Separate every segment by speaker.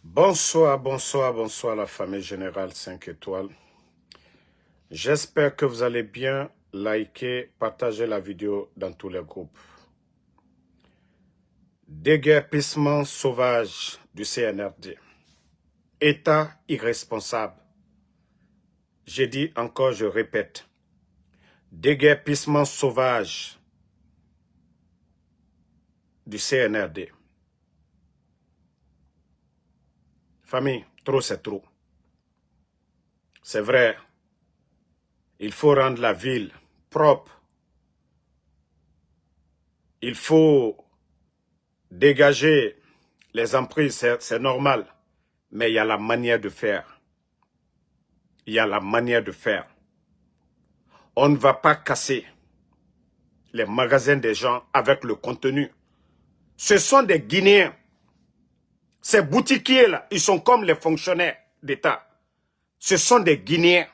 Speaker 1: Bonsoir, bonsoir, bonsoir la famille générale 5 étoiles. J'espère que vous allez bien. Likez, partagez la vidéo dans tous les groupes. Déguerpissement sauvage du CNRD. État irresponsable. J'ai dit encore, je répète. Déguerpissement sauvage du CNRD. Famille, trop c'est trop. C'est vrai. Il faut rendre la ville propre. Il faut dégager les emprises, c'est normal. Mais il y a la manière de faire. Il y a la manière de faire. On ne va pas casser les magasins des gens avec le contenu. Ce sont des Guinéens. Ces boutiquiers-là, ils sont comme les fonctionnaires d'État. Ce sont des Guinéens.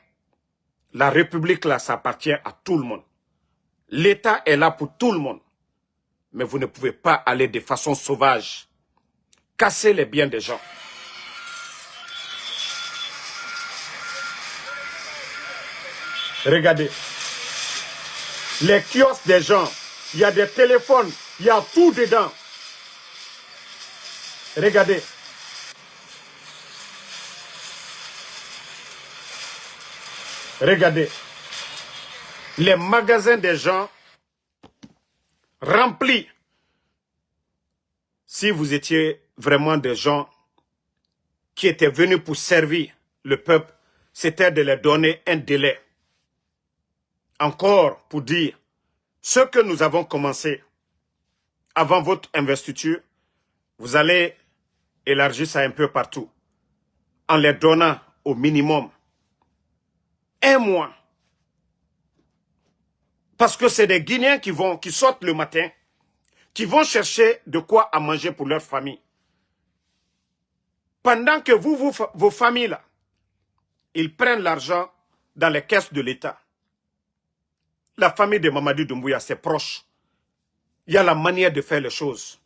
Speaker 1: La République, là, ça appartient à tout le monde. L'État est là pour tout le monde. Mais vous ne pouvez pas aller de façon sauvage. Casser les biens des gens. Regardez. Les kiosques des gens, il y a des téléphones, il y a tout dedans. Regardez. Regardez. Les magasins des gens remplis. Si vous étiez vraiment des gens qui étaient venus pour servir le peuple, c'était de leur donner un délai. Encore pour dire, ce que nous avons commencé avant votre investiture, vous allez élargir ça un peu partout, en les donnant au minimum 1 mois. Parce que c'est des Guinéens qui sortent le matin, qui vont chercher de quoi à manger pour leur famille. Pendant que vos familles, là, ils prennent l'argent dans les caisses de l'État. La famille de Mamadou Doumbouya, c'est proche. Il y a la manière de faire les choses.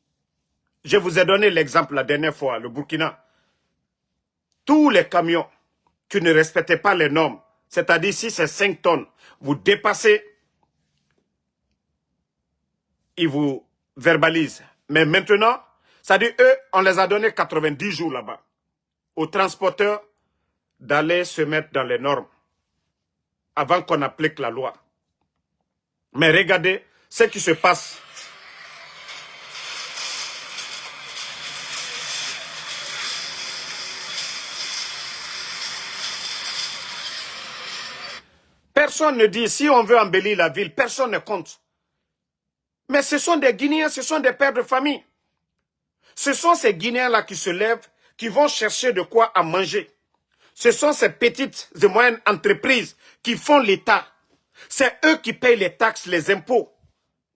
Speaker 1: Je vous ai donné l'exemple la dernière fois, le Burkina. Tous les camions qui ne respectaient pas les normes, c'est-à-dire si c'est 5 tonnes, vous dépassez, ils vous verbalisent. Mais maintenant, c'est-à-dire eux, on les a donné 90 jours là-bas aux transporteurs d'aller se mettre dans les normes avant qu'on applique la loi. Mais regardez ce qui se passe. Personne ne dit, si on veut embellir la ville, personne ne compte. Mais ce sont des Guinéens, ce sont des pères de famille. Ce sont ces Guinéens-là qui se lèvent, qui vont chercher de quoi à manger. Ce sont ces petites et moyennes entreprises qui font l'État. C'est eux qui payent les taxes, les impôts.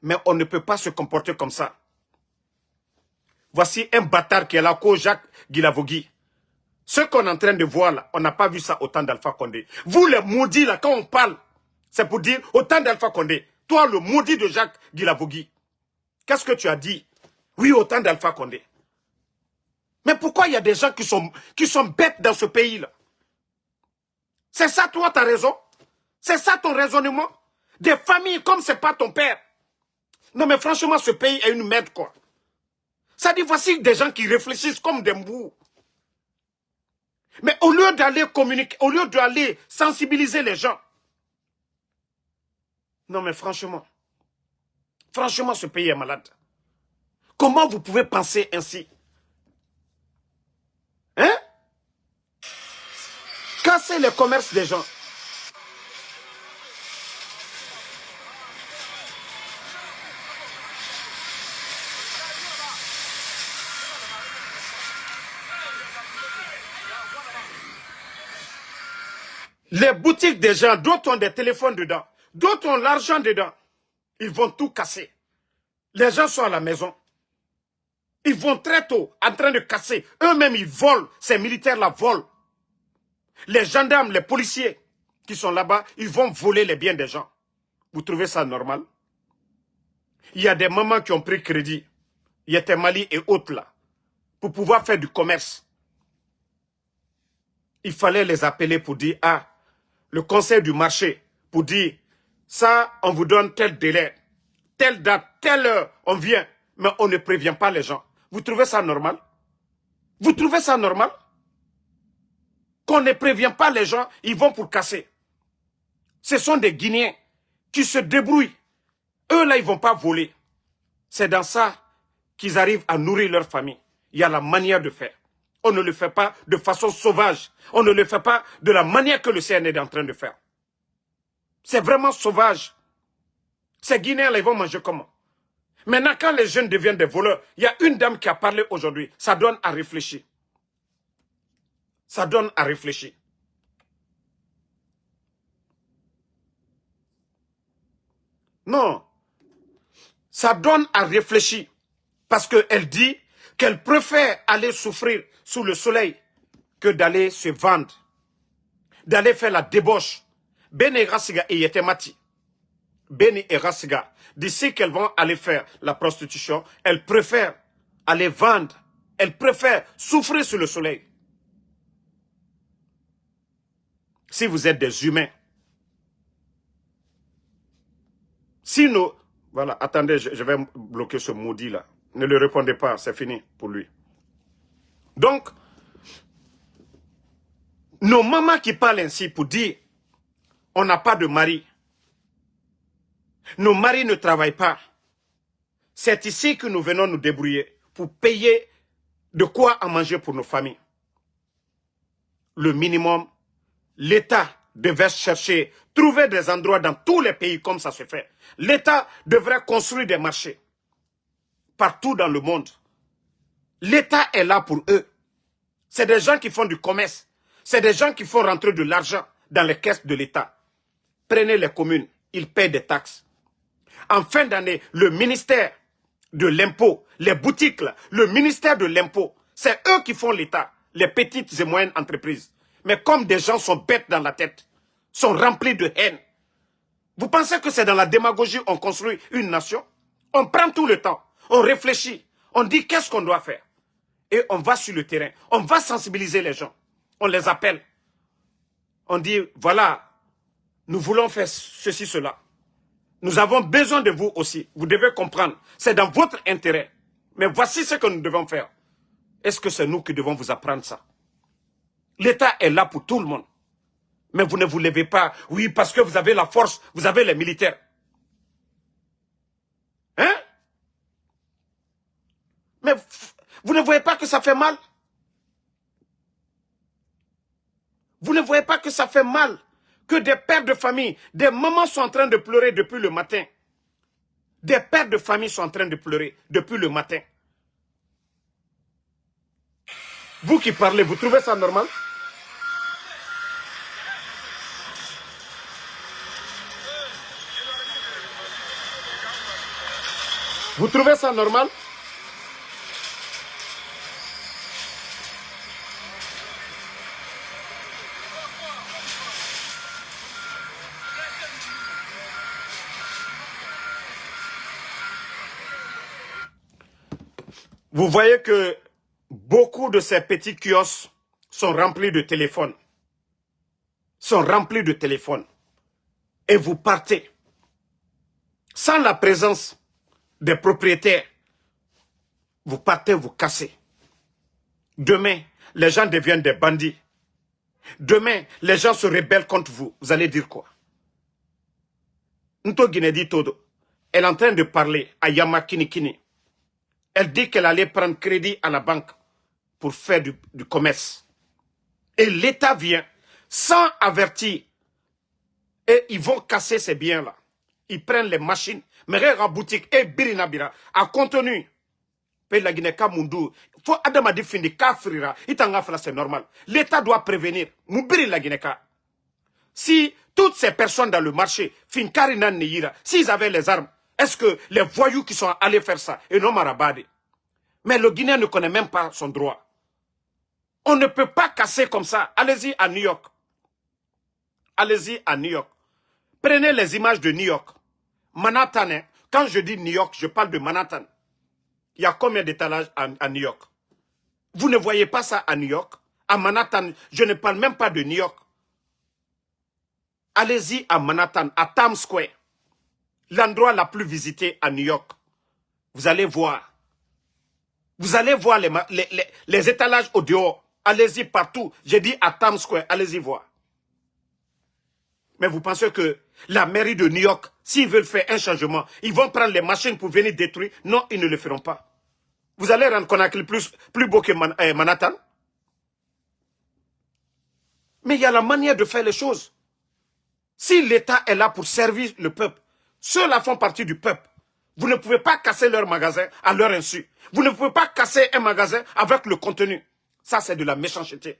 Speaker 1: Mais on ne peut pas se comporter comme ça. Voici un bâtard qui est là, Jacques Guilavogui. Ce qu'on est en train de voir là, on n'a pas vu ça au temps d'Alpha Condé. Vous les maudits là, quand on parle, c'est pour dire au temps d'Alpha Condé. Toi, le maudit de Jacques Guilavogui. Qu'est-ce que tu as dit? Oui, au temps d'Alpha Condé. Mais pourquoi il y a des gens qui sont bêtes dans ce pays-là? C'est ça, toi, ta raison? C'est ça ton raisonnement? Des familles comme c'est pas ton père. Non, mais franchement, ce pays est une merde, quoi. Ça dit, voici des gens qui réfléchissent comme des mbous. Mais au lieu d'aller communiquer, au lieu d'aller sensibiliser les gens. Non, mais franchement, ce pays est malade. Comment vous pouvez penser ainsi? Hein? Casser les commerces des gens. Les boutiques des gens, d'autres ont des téléphones dedans, d'autres ont l'argent dedans. Ils vont tout casser. Les gens sont à la maison. Ils vont très tôt en train de casser. Eux-mêmes, ils volent. Ces militaires-là volent. Les gendarmes, les policiers qui sont là-bas, ils vont voler les biens des gens. Vous trouvez ça normal? Il y a des mamans qui ont pris crédit. Il y a des Mali et autres là. Pour pouvoir faire du commerce. il fallait les appeler pour dire, ah, le conseil du marché, pour dire, ça, on vous donne tel délai, telle date, telle heure, on vient, mais on ne prévient pas les gens. Vous trouvez ça normal? Vous trouvez ça normal? Qu'on ne prévient pas les gens, ils vont pour casser. Ce sont des Guinéens qui se débrouillent. Eux, là, ils ne vont pas voler. C'est dans ça qu'ils arrivent à nourrir leur famille. Il y a la manière de faire. On ne le fait pas de façon sauvage. On ne le fait pas de la manière que le CN est en train de faire. C'est vraiment sauvage. Ces Guinéens-là, ils vont manger comment? Maintenant, quand les jeunes deviennent des voleurs, il y a une dame qui a parlé aujourd'hui. Ça donne à réfléchir. Ça donne à réfléchir. Non. Ça donne à réfléchir. Parce qu'elle dit qu'elle préfère aller souffrir sous le soleil que d'aller se vendre. D'aller faire la débauche. Beni Rasiga et Yetemati. Beni et Rasiga. D'ici qu'elles vont aller faire la prostitution, elles préfèrent aller vendre. Elles préfèrent souffrir sous le soleil. Si vous êtes des humains. Si nous... Voilà, attendez, je vais bloquer ce maudit là. Ne le répondez pas, c'est fini pour lui. Donc, nos mamans qui parlent ainsi pour dire on n'a pas de mari. Nos maris ne travaillent pas. C'est ici que nous venons nous débrouiller pour payer de quoi à manger pour nos familles. Le minimum, l'État devait chercher, trouver des endroits dans tous les pays comme ça se fait. L'État devrait construire des marchés partout dans le monde. L'État est là pour eux. C'est des gens qui font du commerce. C'est des gens qui font rentrer de l'argent dans les caisses de l'État. Prenez les communes, ils paient des taxes. En fin d'année, le ministère de l'impôt, les boutiques, là, le ministère de l'impôt, c'est eux qui font l'État, les petites et moyennes entreprises. Mais comme des gens sont bêtes dans la tête, sont remplis de haine, vous pensez que c'est dans la démagogie qu'on construit une nation? On prend tout le temps, on réfléchit, on dit qu'est-ce qu'on doit faire. Et on va sur le terrain, on va sensibiliser les gens. On les appelle. On dit, voilà, nous voulons faire ceci, cela. Nous avons besoin de vous aussi. Vous devez comprendre. C'est dans votre intérêt. Mais voici ce que nous devons faire. Est-ce que c'est nous qui devons vous apprendre ça? L'État est là pour tout le monde. Mais vous ne vous levez pas. Oui, parce que vous avez la force, vous avez les militaires. Hein? Mais vous ne voyez pas que ça fait mal? Vous ne voyez pas que ça fait mal? Que des pères de famille, des mamans sont en train de pleurer depuis le matin. Des pères de famille sont en train de pleurer depuis le matin. Vous qui parlez, vous trouvez ça normal? Vous trouvez ça normal? Vous voyez que beaucoup de ces petits kiosques sont remplis de téléphones. Sont remplis de téléphones. Et vous partez. Sans la présence des propriétaires, vous partez, vous cassez. Demain, les gens deviennent des bandits. Demain, les gens se rebellent contre vous. Vous allez dire quoi? Nto Guinedi Todo, elle est en train de parler à Yama Kinikini. Elle dit qu'elle allait prendre crédit à la banque pour faire du commerce. Et l'État vient sans avertir. Et ils vont casser ces biens-là. Ils prennent les machines. Mais en boutique, et Birinabira, a contenu. Pays la Guinée, Kamundu. Faut Adam a défini Kafrira. C'est normal. L'État doit prévenir. Moubiri la Guinée. Si toutes ces personnes dans le marché, Finkarinan Neyira, s'ils avaient les armes, est-ce que les voyous qui sont allés faire ça, et non Marabadi? Mais le Guinéen ne connaît même pas son droit. On ne peut pas casser comme ça. Allez-y à New York. Allez-y à New York. Prenez les images de New York. Manhattan, hein. Quand je dis New York, je parle de Manhattan. Il y a combien d'étalages à New York? Vous ne voyez pas ça à New York? à Manhattan, je ne parle même pas de New York. Allez-y à Manhattan, à Times Square, l'endroit le plus visité à New York. Vous allez voir. Vous allez voir les étalages au dehors. Allez-y partout. J'ai dit à Times Square, allez-y voir. Mais vous pensez que la mairie de New York, s'ils veulent faire un changement, ils vont prendre les machines pour venir détruire? Non, ils ne le feront pas. Vous allez rendre Conakry plus beau que Manhattan? Mais il y a la manière de faire les choses. Si l'État est là pour servir le peuple, ceux-là font partie du peuple. Vous ne pouvez pas casser leur magasin à leur insu. Vous ne pouvez pas casser un magasin avec le contenu. Ça, c'est de la méchanceté.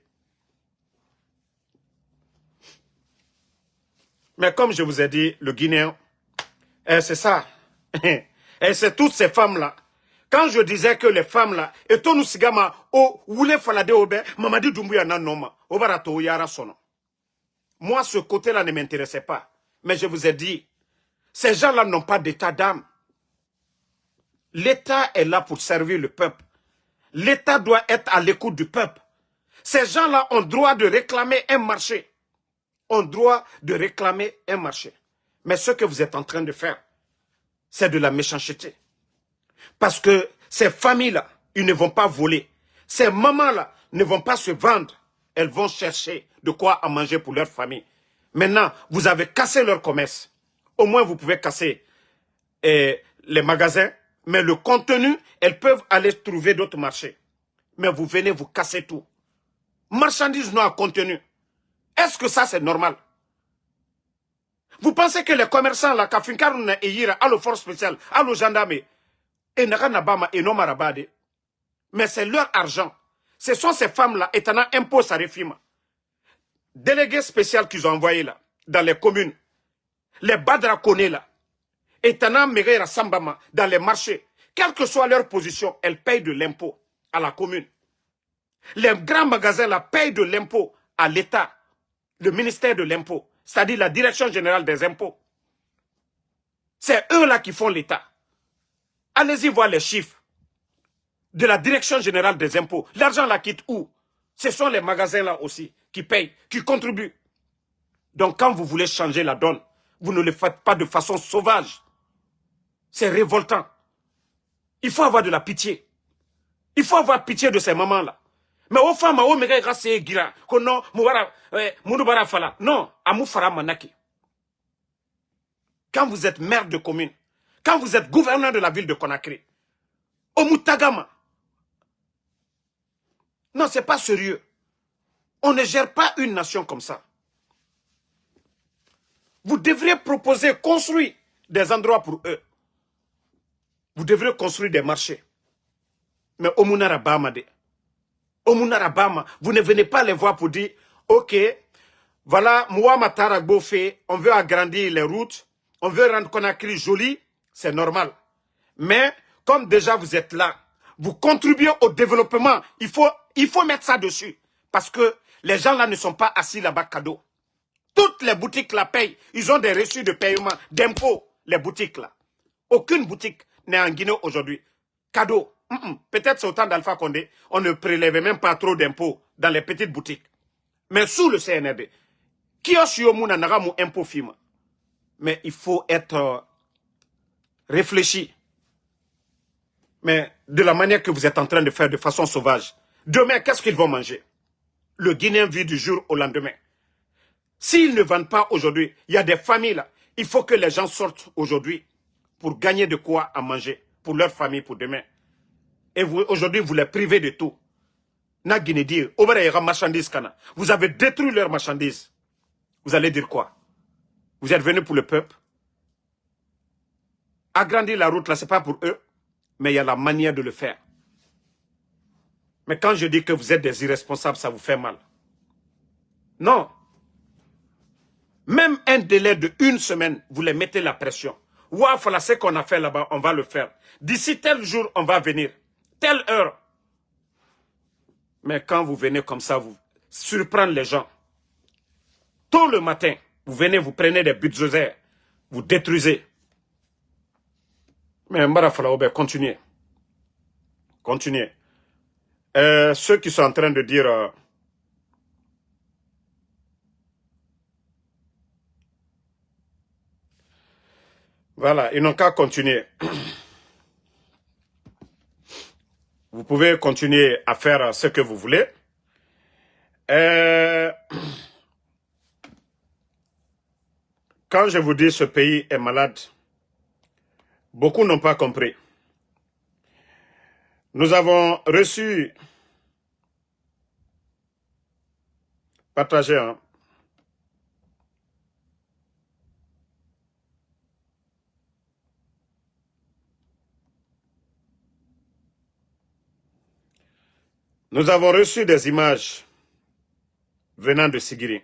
Speaker 1: Mais comme je vous ai dit, le Guinéen, c'est ça. Et c'est toutes ces femmes-là. Quand je disais que les femmes-là, et tout nous sigama, oh, voulez falade obe, Mamadi Doumbouya nanoma, obarato yara sono. Moi, ce côté-là ne m'intéressait pas. Mais je vous ai dit, ces gens-là n'ont pas d'état d'âme. L'État est là pour servir le peuple. L'État doit être à l'écoute du peuple. Ces gens-là ont droit de réclamer un marché. Ont droit de réclamer un marché. Mais ce que vous êtes en train de faire, c'est de la méchanceté. Parce que ces familles-là, ils ne vont pas voler. Ces mamans-là ne vont pas se vendre. Elles vont chercher de quoi à manger pour leur famille. Maintenant, vous avez cassé leur commerce. Au moins, vous pouvez casser les magasins. Mais le contenu, elles peuvent aller trouver d'autres marchés. Mais vous venez vous casser tout. Marchandises non à contenu. Est-ce que ça, c'est normal? Vous pensez que les commerçants, là, Kafinkaruna et Yira, à la force spéciale, à la gendarme, et Naranabama et Nomarabade, mais c'est leur argent. Ce sont ces femmes-là, étant impôt sa réfima. Délégués spéciaux qu'ils ont envoyés là, dans les communes, les Badrakonés là, étant Mereira Sambama, dans les marchés, quelle que soit leur position, elles payent de l'impôt à la commune. Les grands magasins là payent de l'impôt à l'État, le ministère de l'impôt, c'est-à-dire la direction générale des impôts. C'est eux là qui font l'État. Allez-y voir les chiffres de la direction générale des impôts. L'argent là quitte où? Ce sont les magasins là aussi qui payent, qui contribuent. Donc quand vous voulez changer la donne, vous ne le faites pas de façon sauvage. C'est révoltant. Il faut avoir de la pitié. Il faut avoir pitié de ces mamans-là. Mais aux femmes, aux méga grâce gira, non, moudubara fala. Non, amou fara manaki. Quand vous êtes maire de commune, quand vous êtes gouverneur de la ville de Conakry, au Moutagama. Non, c'est pas sérieux. On ne gère pas une nation comme ça. Vous devriez proposer, construire des endroits pour eux. Vous devriez construire des marchés. Mais au Mounarabama, vous ne venez pas les voir pour dire, ok, voilà, moi, Mataragbo fait, on veut agrandir les routes, on veut rendre Conakry joli, c'est normal. Mais, comme déjà vous êtes là, vous contribuez au développement, il faut mettre ça dessus. Parce que les gens là ne sont pas assis là-bas cadeau. Toutes les boutiques la payent, ils ont des reçus de paiement, d'impôts, les boutiques là. Aucune boutique n'est en Guinée aujourd'hui. Cadeau. Peut-être c'est au temps d'Alpha Condé, on ne prélevait même pas trop d'impôts dans les petites boutiques. Mais sous le CNRD, qui a su un impôt film. Mais il faut être réfléchi. Mais de la manière que vous êtes en train de faire de façon sauvage. Demain, qu'est-ce qu'ils vont manger? Le Guinéen vit du jour au lendemain. S'ils ne vendent pas aujourd'hui, il y a des familles là. Il faut que les gens sortent aujourd'hui pour gagner de quoi à manger pour leur famille pour demain. Et vous, aujourd'hui, vous les privez de tout. Na Guinée dire, vous avez détruit leurs marchandises. Vous allez dire quoi? Vous êtes venus pour le peuple. Agrandir la route là, c'est pas pour eux, mais il y a la manière de le faire. Mais quand je dis que vous êtes des irresponsables, ça vous fait mal. Non. Même un délai de 1 semaine, vous les mettez la pression. Ouah, voilà ce qu'on a fait là-bas, on va le faire. D'ici tel jour, on va venir. Telle heure. Mais quand vous venez comme ça, vous surprendre les gens. Tôt le matin, vous venez, vous prenez des bulldozers, vous détruisez. Mais Mbara Falaoube, continuez. Continuez. Ceux qui sont en train de dire Voilà, ils n'ont qu'à continuer. Vous pouvez continuer à faire ce que vous voulez. Quand je vous dis ce pays est malade, beaucoup n'ont pas compris. Nous avons reçu... Partagez, hein. Nous avons reçu des images venant de Sigiri.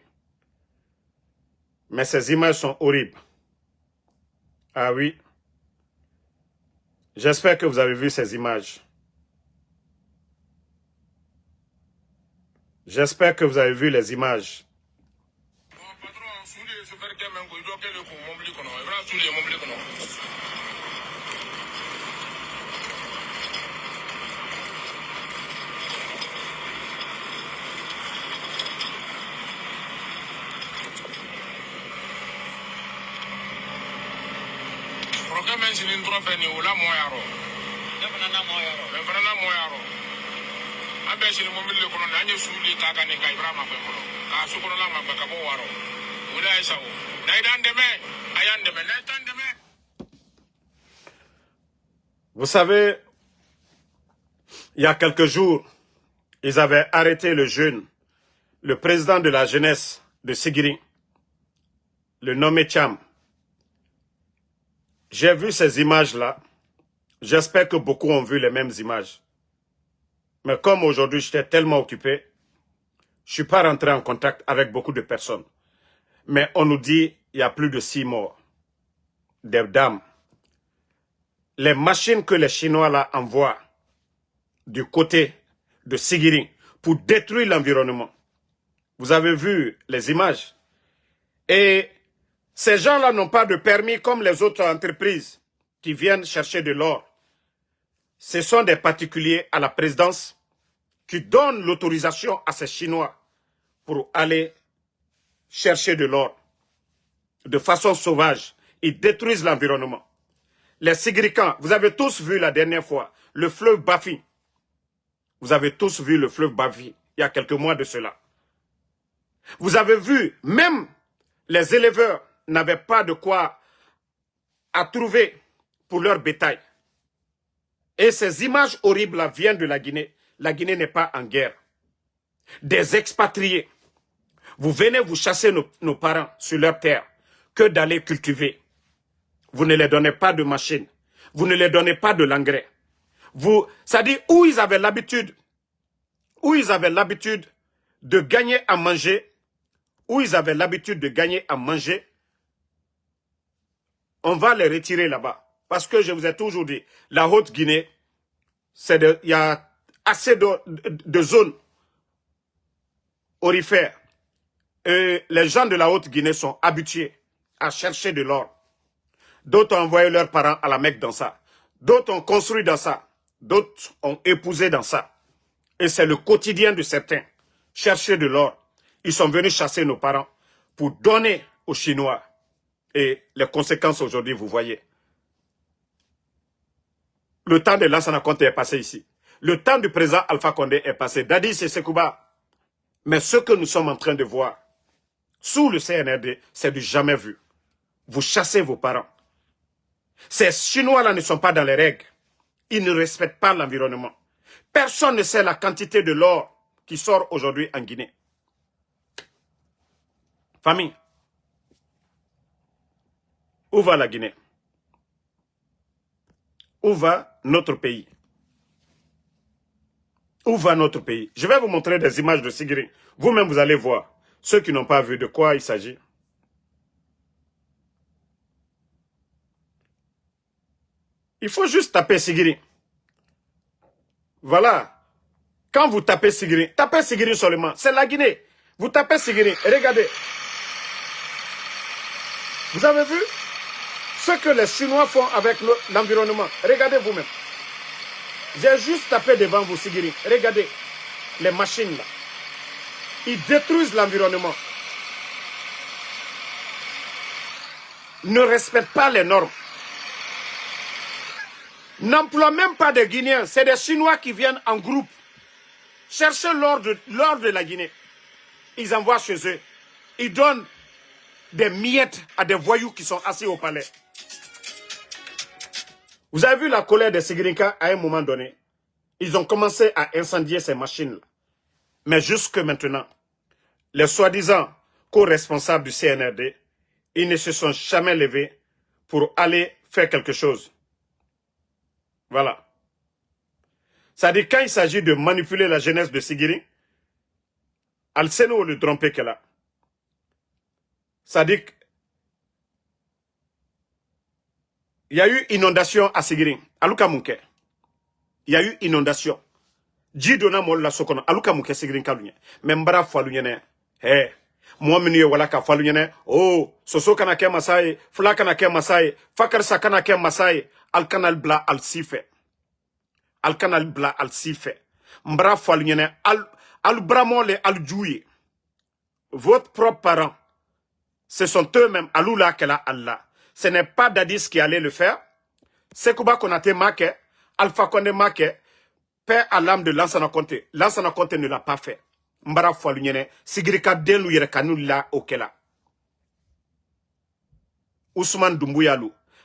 Speaker 1: Mais ces images sont horribles. Ah oui. J'espère que vous avez vu ces images. J'espère que vous avez vu les images. Vous savez, il y a quelques jours, ils avaient arrêté le jeune, le président de la jeunesse de Sigiri, le nommé Cham. J'ai vu ces images-là. J'espère que beaucoup ont vu les mêmes images. Mais comme aujourd'hui, j'étais tellement occupé, je ne suis pas rentré en contact avec beaucoup de personnes. Mais on nous dit qu'il y a plus de 6 morts. Des dames. Les machines que les Chinois là envoient du côté de Sigiri pour détruire l'environnement. Vous avez vu les images. Et ces gens-là n'ont pas de permis comme les autres entreprises qui viennent chercher de l'or. Ce sont des particuliers à la présidence qui donnent l'autorisation à ces Chinois pour aller chercher de l'or. De façon sauvage, ils détruisent l'environnement. Les Sigricans, vous avez tous vu la dernière fois, le fleuve Bafi. Vous avez tous vu le fleuve Bafi, il y a quelques mois de cela. Vous avez vu, même les éleveurs n'avaient pas de quoi à trouver pour leur bétail. Et ces images horribles là viennent de la Guinée. La Guinée n'est pas en guerre. Des expatriés. Vous venez vous chasser nos parents sur leur terre que d'aller cultiver. Vous ne les donnez pas de machines. Vous ne les donnez pas de l'engrais. Ça dit où ils avaient l'habitude de gagner à manger, on va les retirer là-bas. Parce que je vous ai toujours dit, la Haute-Guinée, il y a assez de zones aurifères. Et les gens de la Haute-Guinée sont habitués à chercher de l'or. D'autres ont envoyé leurs parents à la Mecque dans ça. D'autres ont construit dans ça. D'autres ont épousé dans ça. Et c'est le quotidien de certains. Chercher de l'or. Ils sont venus chasser nos parents pour donner aux Chinois. Et les conséquences aujourd'hui, vous voyez. Le temps de Lansana Conté est passé ici. Le temps du président Alpha Condé est passé. Dadis et Sekouba. Mais ce que nous sommes en train de voir, sous le CNRD, c'est du jamais vu. Vous chassez vos parents. Ces Chinois-là ne sont pas dans les règles. Ils ne respectent pas l'environnement. Personne ne sait la quantité de l'or qui sort aujourd'hui en Guinée. Famille, où va la Guinée? Où va notre pays? Où va notre pays? Je vais vous montrer des images de Sigiri. Vous-même, vous allez voir. Ceux qui n'ont pas vu de quoi il s'agit. Il faut juste taper Sigiri. Voilà. Quand vous tapez Sigiri seulement. C'est la Guinée. Vous tapez Sigiri. Regardez. Vous avez vu ce que les Chinois font avec l'environnement? Regardez vous-même. J'ai juste tapé devant vous, Sigiri. Regardez les machines là. Ils détruisent l'environnement. Ne respectent pas les normes. n'emploient même pas des Guinéens. C'est des Chinois qui viennent en groupe chercher l'or de la Guinée. Ils envoient chez eux. Ils donnent des miettes à des voyous qui sont assis au palais. Vous avez vu la colère des Sigrinka à un moment donné. Ils ont commencé à incendier ces machines-là. Mais jusque maintenant, les soi-disant co-responsables du CNRD, ils ne se sont jamais levés pour aller faire quelque chose. Voilà. C'est-à-dire, quand il s'agit de manipuler la jeunesse de Sigiri, Al-Seno le trompé qu'elle a. C'est-à-dire, il y a eu inondation à Sigiri, à Lukamunke. Il y a eu inondation. Jidona molla sokono, Alukamunke Sigiri kalunya. Membra falunyene. Hey. Moi minu wala ka falunyene. Oh, soso kana ke masai, fla kana ke masai, fakar sa kana ke masai, al kanal bla al sife. Al kanal bla al sife. Mbra falunyene al bramole al djouye. Votre propre parent, ce sont eux-mêmes, Alula Kela Allah. Ce n'est pas Dadis qui allait le faire. Sekouba Konate Make, Alpha Konde Make, Père à l'âme de Lansana Conte. Lansana Conte ne l'a pas fait. Mbara Foualunyene, Sigrika Delu Yerekanu la Okela. Ousmane Doumbouya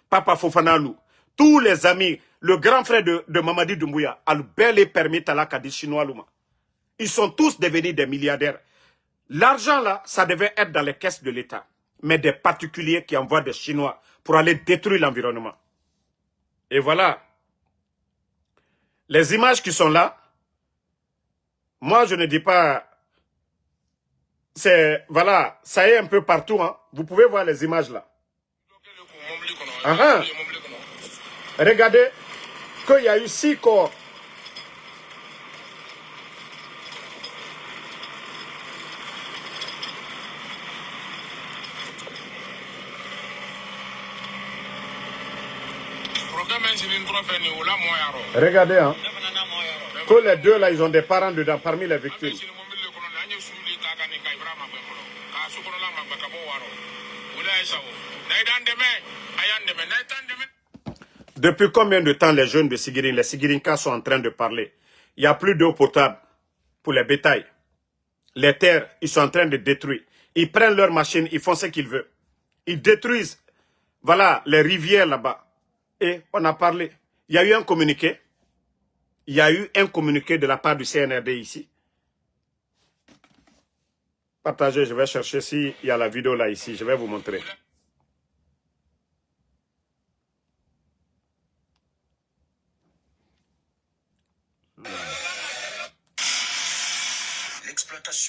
Speaker 1: Papa Fofana Lou, tous les amis, le grand frère de Mamadi Doumbouya, Albert les permis Talaka des Chinois Louma. Ils sont tous devenus des milliardaires. L'argent là, ça devait être dans les caisses de l'État. Mais des particuliers qui envoient des Chinois pour aller détruire l'environnement. Et voilà. Les images qui sont là, moi je ne dis pas, c'est, voilà, ça est un peu partout. Hein. Vous pouvez voir les images là. Regardez qu'il y a eu 6 corps. Regardez, hein. Que les deux là, ils ont des parents dedans parmi les victimes. Depuis combien de temps les jeunes de Sigiri, les Sigirinkas sont en train de parler? Il n'y a plus d'eau potable pour les bétails. Les terres, ils sont en train de détruire. Ils prennent leurs machines, ils font ce qu'ils veulent. Ils détruisent, voilà, les rivières là-bas. Et on a parlé. Il y a eu un communiqué. Il y a eu un communiqué de la part du CNRD ici. Partagez, je vais chercher s'il y a la vidéo là ici. Je vais vous montrer.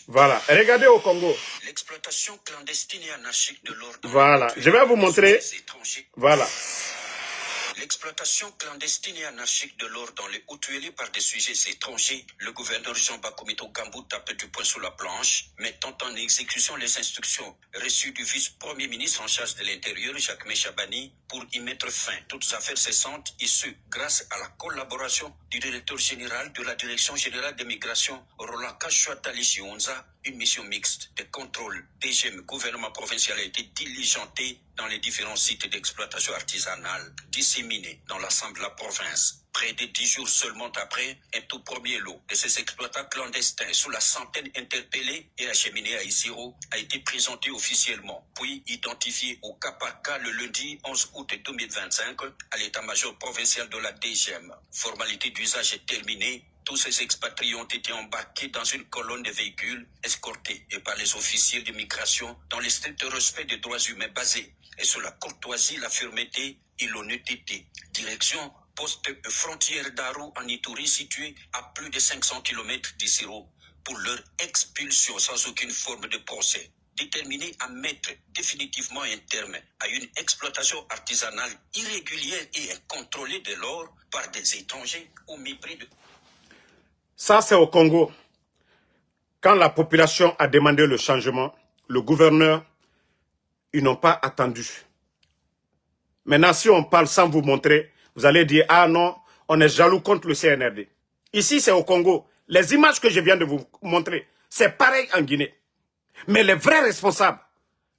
Speaker 1: Voilà, regardez au Congo.
Speaker 2: L'exploitation clandestine et anarchique de l'ordre.
Speaker 1: Voilà, je vais vous montrer. Voilà.
Speaker 2: L'exploitation clandestine et anarchique de l'or dans les Hautes-Tuileries par des sujets étrangers, le gouverneur Jean Bakoumito Gambou tape du poing sur la planche, mettant en exécution les instructions reçues du vice-premier ministre en charge de l'Intérieur, Jacques Méchabani, pour y mettre fin. Toutes affaires cessantes, et ce, grâce à la collaboration du directeur général de la Direction générale des migrations, Roland Kachouatali Onza. Une mission mixte de contrôle DGM gouvernement provincial a été diligentée dans les différents sites d'exploitation artisanale disséminés dans l'ensemble de la province. Près de 10 jours seulement après, un tout premier lot de ces exploitants clandestins sous la centaine interpellés et acheminés à Isiro a été présenté officiellement, puis identifié au cas par cas le lundi 11 août 2025 à l'état-major provincial de la DGM. Formalité d'usage est terminée. Tous ces expatriés ont été embarqués dans une colonne de véhicules, escortés et par les officiers de migration dans le strict respect des droits humains basés et sur la courtoisie, la fermeté et l'honnêteté. Direction poste frontière d'Arou en Ituri situé à plus de 500 km d'Isiro pour leur expulsion sans aucune forme de procès. Déterminé à mettre définitivement un terme à une exploitation artisanale irrégulière et incontrôlée de l'or par des étrangers au mépris de...
Speaker 1: Ça, c'est au Congo. Quand la population a demandé le changement, le gouverneur, ils n'ont pas attendu. Maintenant, si on parle sans vous montrer, vous allez dire, ah non, on est jaloux contre le CNRD. Ici, c'est au Congo. Les images que je viens de vous montrer, c'est pareil en Guinée. Mais les vrais responsables,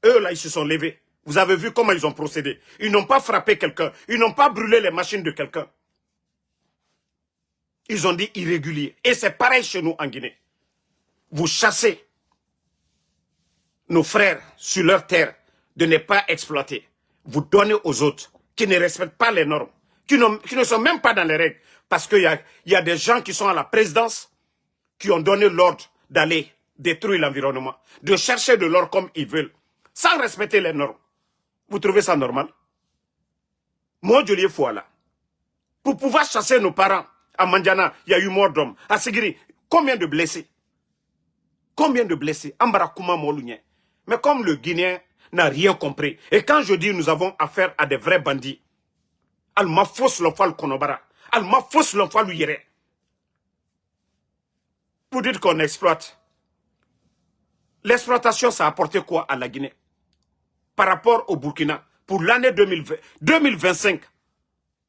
Speaker 1: eux là, ils se sont levés. Vous avez vu comment ils ont procédé. Ils n'ont pas frappé quelqu'un. Ils n'ont pas brûlé les machines de quelqu'un. Ils ont dit irrégulier. Et c'est pareil chez nous en Guinée. Vous chassez nos frères sur leur terre de ne pas exploiter. Vous donnez aux autres qui ne respectent pas les normes, qui ne sont même pas dans les règles. Parce qu'il y a des gens qui sont à la présidence qui ont donné l'ordre d'aller détruire l'environnement, de chercher de l'or comme ils veulent, sans respecter les normes. Vous trouvez ça normal? Moi, je l'ai foi là. Pour pouvoir chasser nos parents, à Mandiana, il y a eu mort d'hommes. À Sigiri, combien de blessés? Combien de blessés? Ambarakouma Molounien. Mais comme le Guinéen n'a rien compris, et quand je dis nous avons affaire à des vrais bandits, Alma fausse l'enfant Konobara, Alma fausse l'enfant Yere. Pour dire qu'on exploite. L'exploitation, ça a apporté quoi à la Guinée? Par rapport au Burkina, pour l'année 2025,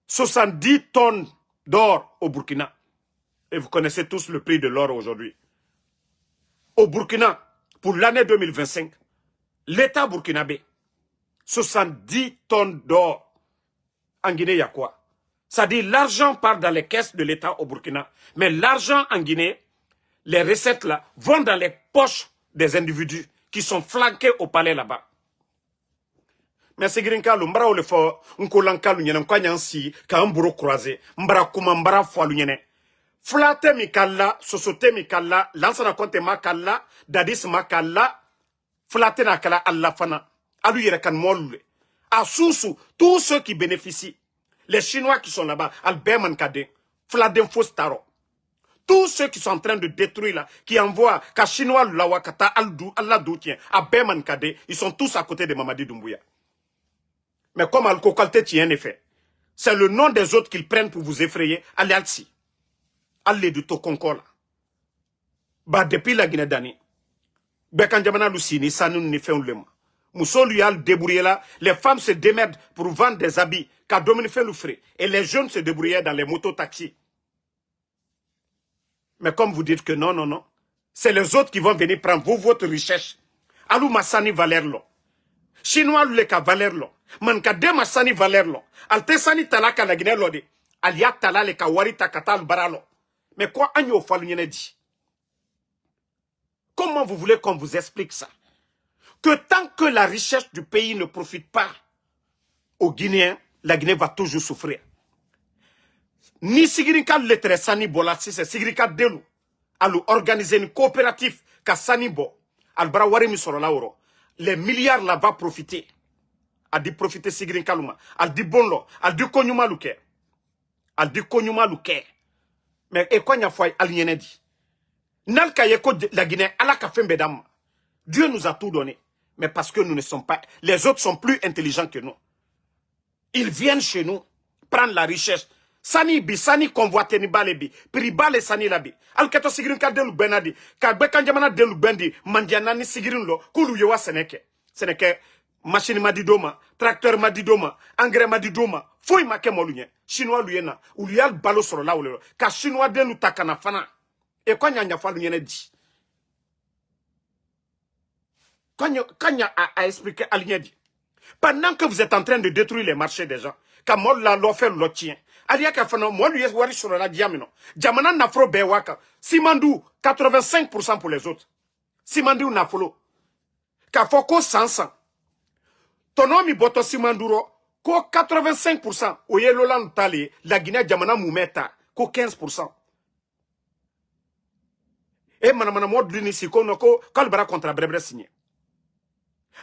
Speaker 1: 70 tonnes d'or au Burkina. Et vous connaissez tous le prix de l'or aujourd'hui. Au Burkina, pour l'année 2025, l'État burkinabé, 70 tonnes d'or. En Guinée, il y a quoi? Ça dit l'argent part dans les caisses de l'État au Burkina. Mais l'argent en Guinée, les recettes là, vont dans les poches des individus qui sont flanqués au palais là-bas. Mais c'est grinka lu mbara ole fo nkolanka lu nyene nkwanya nsi ka mburo croisé mbara kuma mbara fo lu nyene flate mi kala sosote mi kala lansana konte ma kala dadis ma kala flate na kala alla fana alu yere kan molule a susu tous ceux qui bénéficient les chinois qui sont là-bas alberman kade fladen fostaro tous ceux qui sont en train de détruire là qui envoient ka chinois la wakata aldu alla doutien à berman kade ils sont tous à côté de Mamadi Doumbouya. Mais comme Al-Kokalte tient un effet, c'est le nom des autres qu'ils prennent pour vous effrayer. Allez, Alci. Allez, du Tokonko là. Bah, depuis la Guinée d'année, Bekanjamana Lucini, ça nous ne fait un lema. Mousso lui a le débrouillé là. Les femmes se démerdent pour vendre des habits. Car Dominique fait le frais. Et les jeunes se débrouillaient dans les motos-taxis. Mais comme vous dites que non, non, non. C'est les autres qui vont venir prendre votre richesse. Alou Massani Valerlo. Chinois le ka Valerlo. Manka dema sani Valerlo. Alte sani talaka la Guinée lodi. Alia tala le ka warita katal baralo. Mais quoi agno falu dit? Comment vous voulez qu'on vous explique ça? Que tant que la richesse du pays ne profite pas aux Guinéens, la Guinée va toujours souffrir. Ni Sigirika lettre sani bolasi c'est Sigirika delu. Alu organiser une coopérative ka sani bo. Albara wari mi soro la oro. Les milliards là va profiter. A dit profiter Sigrin Kaluma. Al dit bonlo. Al dit konyuma luke. Al dit konyuma luke. Mais et quoi n'y a foi al n'y dit. Nal kayeko la Guinée ala ka fembe dam. Dieu nous a tout donné. Mais parce que nous ne sommes pas. Les autres sont plus intelligents que nous. Ils viennent chez nous prendre la richesse. Sani bi sani convoite ni balebi. Pribale sani labi. Al kato Sigrin ka delu benadi. Ka bekanjamana delu bendi. Mandiana ni Sigrin lo. Kulu yewa seneke. Seneke. Machine madidoma, tracteur madidoma, engrais madidoma, fouille ma kemolunye, chinois luyena, ou luyal balo sur la ou le, ka chinois de nous takana fana. Et quand y'a fa l'union dit. Quand y'a a expliqué à l'union dit. Pendant que vous êtes en train de détruire les marchés des gens, quand moi la l'offre l'otien, alia ka fana, moi lui wari sur la diamino, diamana nafro bewaka, simandou, 85% pour les autres. Simandou nafolo. Ka foko 100. Tonomi boto simanduro, ko 85%, oye lolan tali, la Guinée diamana moumeta, ko 15%. Et manamana mod l'unici kono ko, kalbara kontra brebre signé.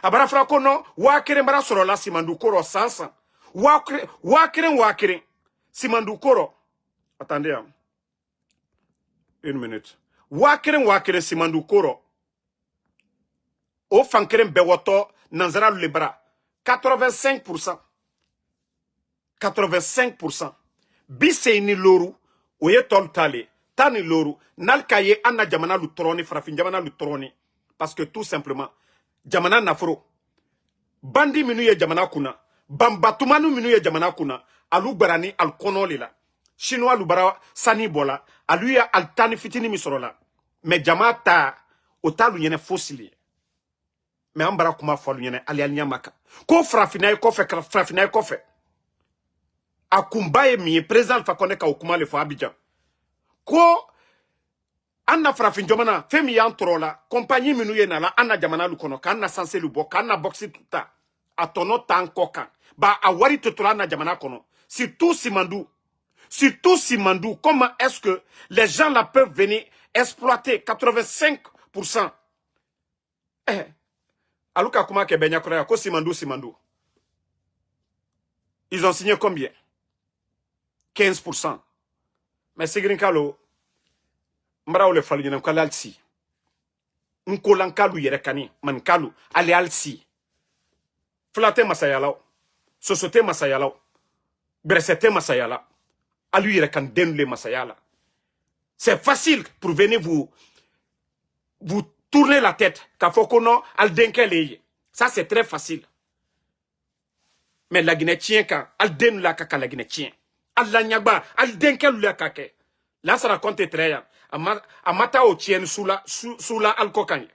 Speaker 1: Abara fra kono, wakere mbara soro la simandu koro 100. Wakere, simandu koro. Attendez, hein. Une minute. Wakere, simandu koro. O fankeren bewoto, nanzara lebra. 85%. 85%. Biseini loru, oye tol tale, tani loru, nalkaye anna jamana lutroni, frafin jamana lutroni. Parce que tout simplement, jamana nafro. Bandi minuye jamana kuna, bambatumanu minuye jamana kuna, alu barani al konoli la. Chinois lubara sani bola, aluya al tani fitini misorola. Mais jamata, otalu yene fossili. Mais ambara kuma falu yene ali alnyamaka. Ko frafinaye kofe. A kumbaye mi président fa koneka okuma le fa Abidjan. Ko Anna farafin jamana femi yan trola compagnie minu ye na la anna jamana lu kono kan na sanse lu bo kan na boxi tuta atono tan kokan ba a wari totola na jamana kono surtout Simandou comment est-ce que les gens là peuvent venir exploiter 85%. Aluka kuma ke benya korea ko Simandou ils ont signé combien? 15%. Mais Sigrin Kalo Mbrao le falu nyina kala alsi. Nkolan kalu yere kani man kalu ale alsi. Flate masayala. Sosote masayala. Bresete masayala. Alu yere kan denle masayala. C'est facile pour venir vous tourner la tête. Kafokono al denkeleye. Ça c'est très facile. Mais la Guinée tient quand al den la kaka la Guinée tient. Al la nyagba al denkel la kake. Là ça raconte très bien. Amata o tien sous la alcocagne.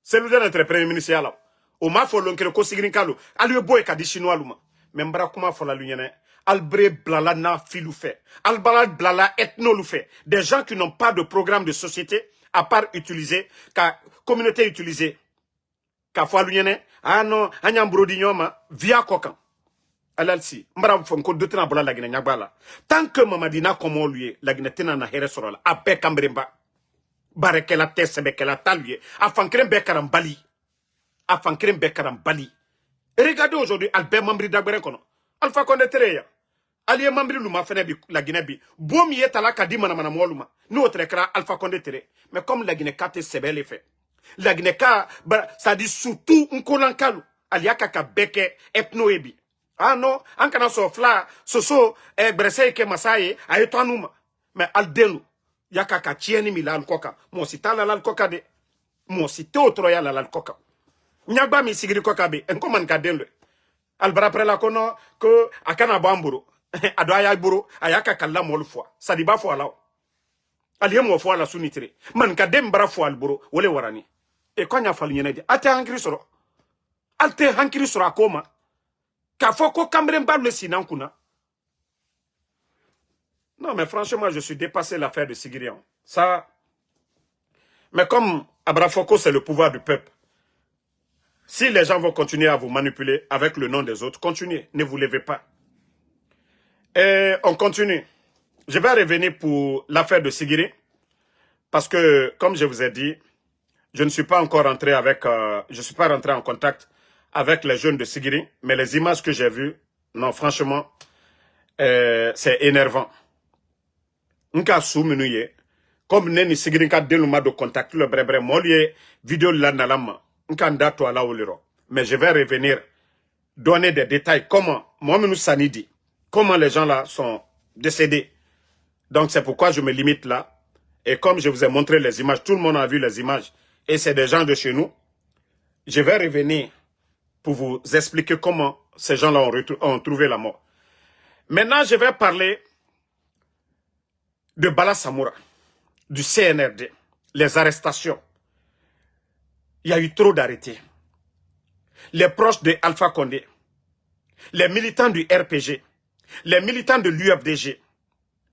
Speaker 1: C'est le notre premier ministre là. O ma fo lonkere ko Sigrin Kalo. Alu boy ka di chinois luma. Membra kuma fo la lunyene. Albre blala na filou fait. Albalad blala ethno lou fait. Des gens qui n'ont pas de programme de société à part utiliser ka communauté utilisée. Ka fo lunyene. Ah non, anyam brodignoma via kokan. Alalsi, mbara fonko dotena bola la Guinée nyabala. Tant que mamadina comme lui, la Guinée tena na here sorola, abe kambremba. Bareke la tesse beke la taluye, afankrem bekaram bali. Afankrem bekaram bali. Regardez aujourd'hui Albert Mambri Dagbere kono. Alpha Condé tereya. Aliye Mambri luma fene bi la Guinée bi. Bomi yetala kadima na moluma. Nous autres kra Alpha Condé tere. Mais comme la Guinée kate sebele fait. La Guinée ka ça dit surtout nkolankalu. Aliaka ka beke ethno ebi. Ah non, en kana so fla, soso, bresse ke masaye, ayetanuma. Mais aldelu, yaka ka tieni mi la alkoka. Mo si tala la alkoka de. Mo si te otroya la alkoka. Nyagba mi sigiri koka be, en koman ka denle. Albara prela kono, ko akana bamburo. Adoya buro, ayaka kala mol fois. Sadiba fois la. Aliye mo fois la sunitre. Man ka dembra fois alburo, wole warani. E konya falu nyene di. Ate hankiri soro. Alte hankiri soro akoma. Kafoko Kambremba le Sinankuna. Non, mais franchement, je suis dépassé l'affaire de Sigirian. Ça. Mais comme Abrafoko, c'est le pouvoir du peuple. Si les gens vont continuer à vous manipuler avec le nom des autres, continuez. Ne vous levez pas. Et on continue. Je vais revenir pour l'affaire de Sigiri. Parce que, comme je vous ai dit, je ne suis pas encore rentré avec... je ne suis pas rentré en contact avec les jeunes de Sigiri, mais les images que j'ai vues, non, franchement, c'est énervant. Nka soumenuye, comme neni Sigiri nka deluma de contact le brebre, molie vidéo la nalama, nka ndato ala oliro. Mais je vais revenir, donner des détails, comment, moi nous sanidi, comment les gens là sont décédés. Donc c'est pourquoi je me limite là. Et comme je vous ai montré les images, tout le monde a vu les images, et c'est des gens de chez nous, je vais revenir pour vous expliquer comment ces gens-là ont trouvé la mort. Maintenant, je vais parler de Bala Samoura, du CNRD, les arrestations. Il y a eu trop d'arrêtés. Les proches de Alpha Condé, les militants du RPG, les militants de l'UFDG.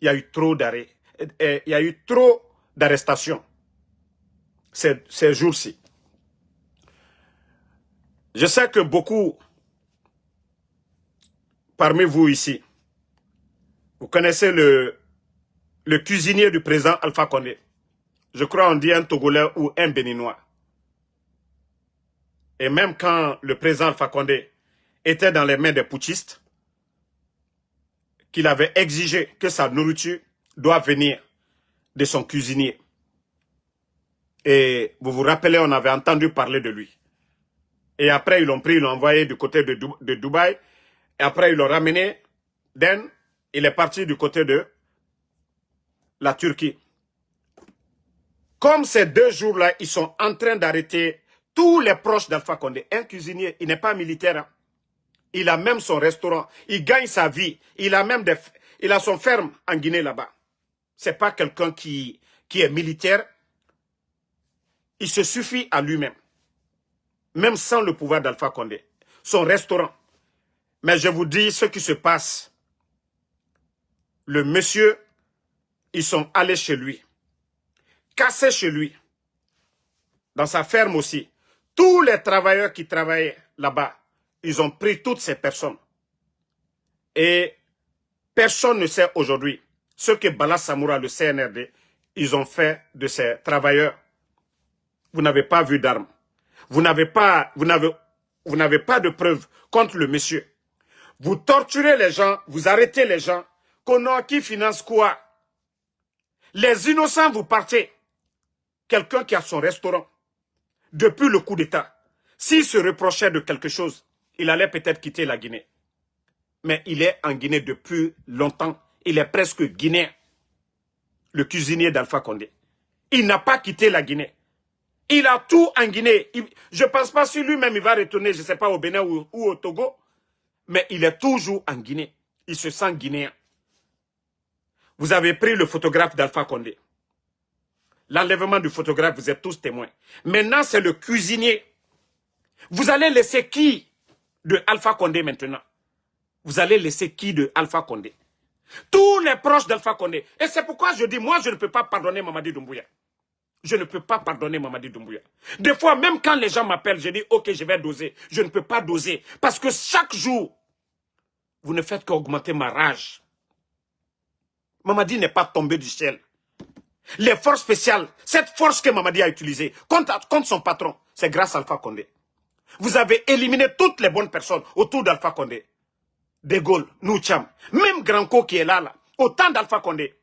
Speaker 1: Il y a eu trop d'arrêts. Il y a eu trop d'arrestations ces jours-ci. Je sais que beaucoup parmi vous ici, vous connaissez le cuisinier du président Alpha Condé. Je crois on dit un Togolais ou un Béninois. Et même quand le président Alpha Condé était dans les mains des putschistes, qu'il avait exigé que sa nourriture doit venir de son cuisinier. Et vous vous rappelez, on avait entendu parler de lui. Et après, ils l'ont pris, ils l'ont envoyé du côté de Dubaï. Et après, ils l'ont ramené. Il est parti du côté de la Turquie. Comme ces 2 jours-là, ils sont en train d'arrêter tous les proches d'Alpha Condé. Un cuisinier, il n'est pas militaire. Hein. Il a même son restaurant. Il gagne sa vie. Il a son ferme en Guinée là-bas. C'est pas quelqu'un qui est militaire. Il se suffit à lui-même. Même sans le pouvoir d'Alpha Condé. Son restaurant. Mais je vous dis ce qui se passe. Le monsieur ils sont allés chez lui, cassés chez lui, dans sa ferme aussi. Tous les travailleurs qui travaillaient là-bas, ils ont pris toutes ces personnes. Et personne ne sait aujourd'hui ce que Bala Samoura, le CNRD, ils ont fait de ces travailleurs. Vous n'avez pas vu d'armes. Vous n'avez pas de preuves contre le monsieur. Vous torturez les gens, vous arrêtez les gens. Qui finance quoi? Les innocents, vous partez. Quelqu'un qui a son restaurant, depuis le coup d'État, s'il se reprochait de quelque chose, il allait peut-être quitter la Guinée. Mais il est en Guinée depuis longtemps. Il est presque guinéen. Le cuisinier d'Alpha Condé. Il n'a pas quitté la Guinée. Il a tout en Guinée. Je ne pense pas si lui-même il va retourner, je ne sais pas, au Bénin ou au Togo. Mais il est toujours en Guinée. Il se sent guinéen. Vous avez pris le photographe d'Alpha Condé. L'enlèvement du photographe, vous êtes tous témoins. Maintenant, c'est le cuisinier. Vous allez laisser qui de Alpha Condé maintenant? Vous allez laisser qui de Alpha Condé? Tous les proches d'Alpha Condé. Et c'est pourquoi je dis, moi, je ne peux pas pardonner Mamadi Doumbouya. Je ne peux pas pardonner Mamadi Doumbouya. Des fois, même quand les gens m'appellent, je dis, ok, je vais doser. Je ne peux pas doser. Parce que chaque jour, vous ne faites qu'augmenter ma rage. Mamadi n'est pas tombé du ciel. Les forces spéciales, cette force que Mamadi a utilisée contre son patron, c'est grâce à Alpha Condé. Vous avez éliminé toutes les bonnes personnes autour d'Alpha Condé. De Gaulle, Noucham, même Granco qui est là, autant d'Alpha Condé.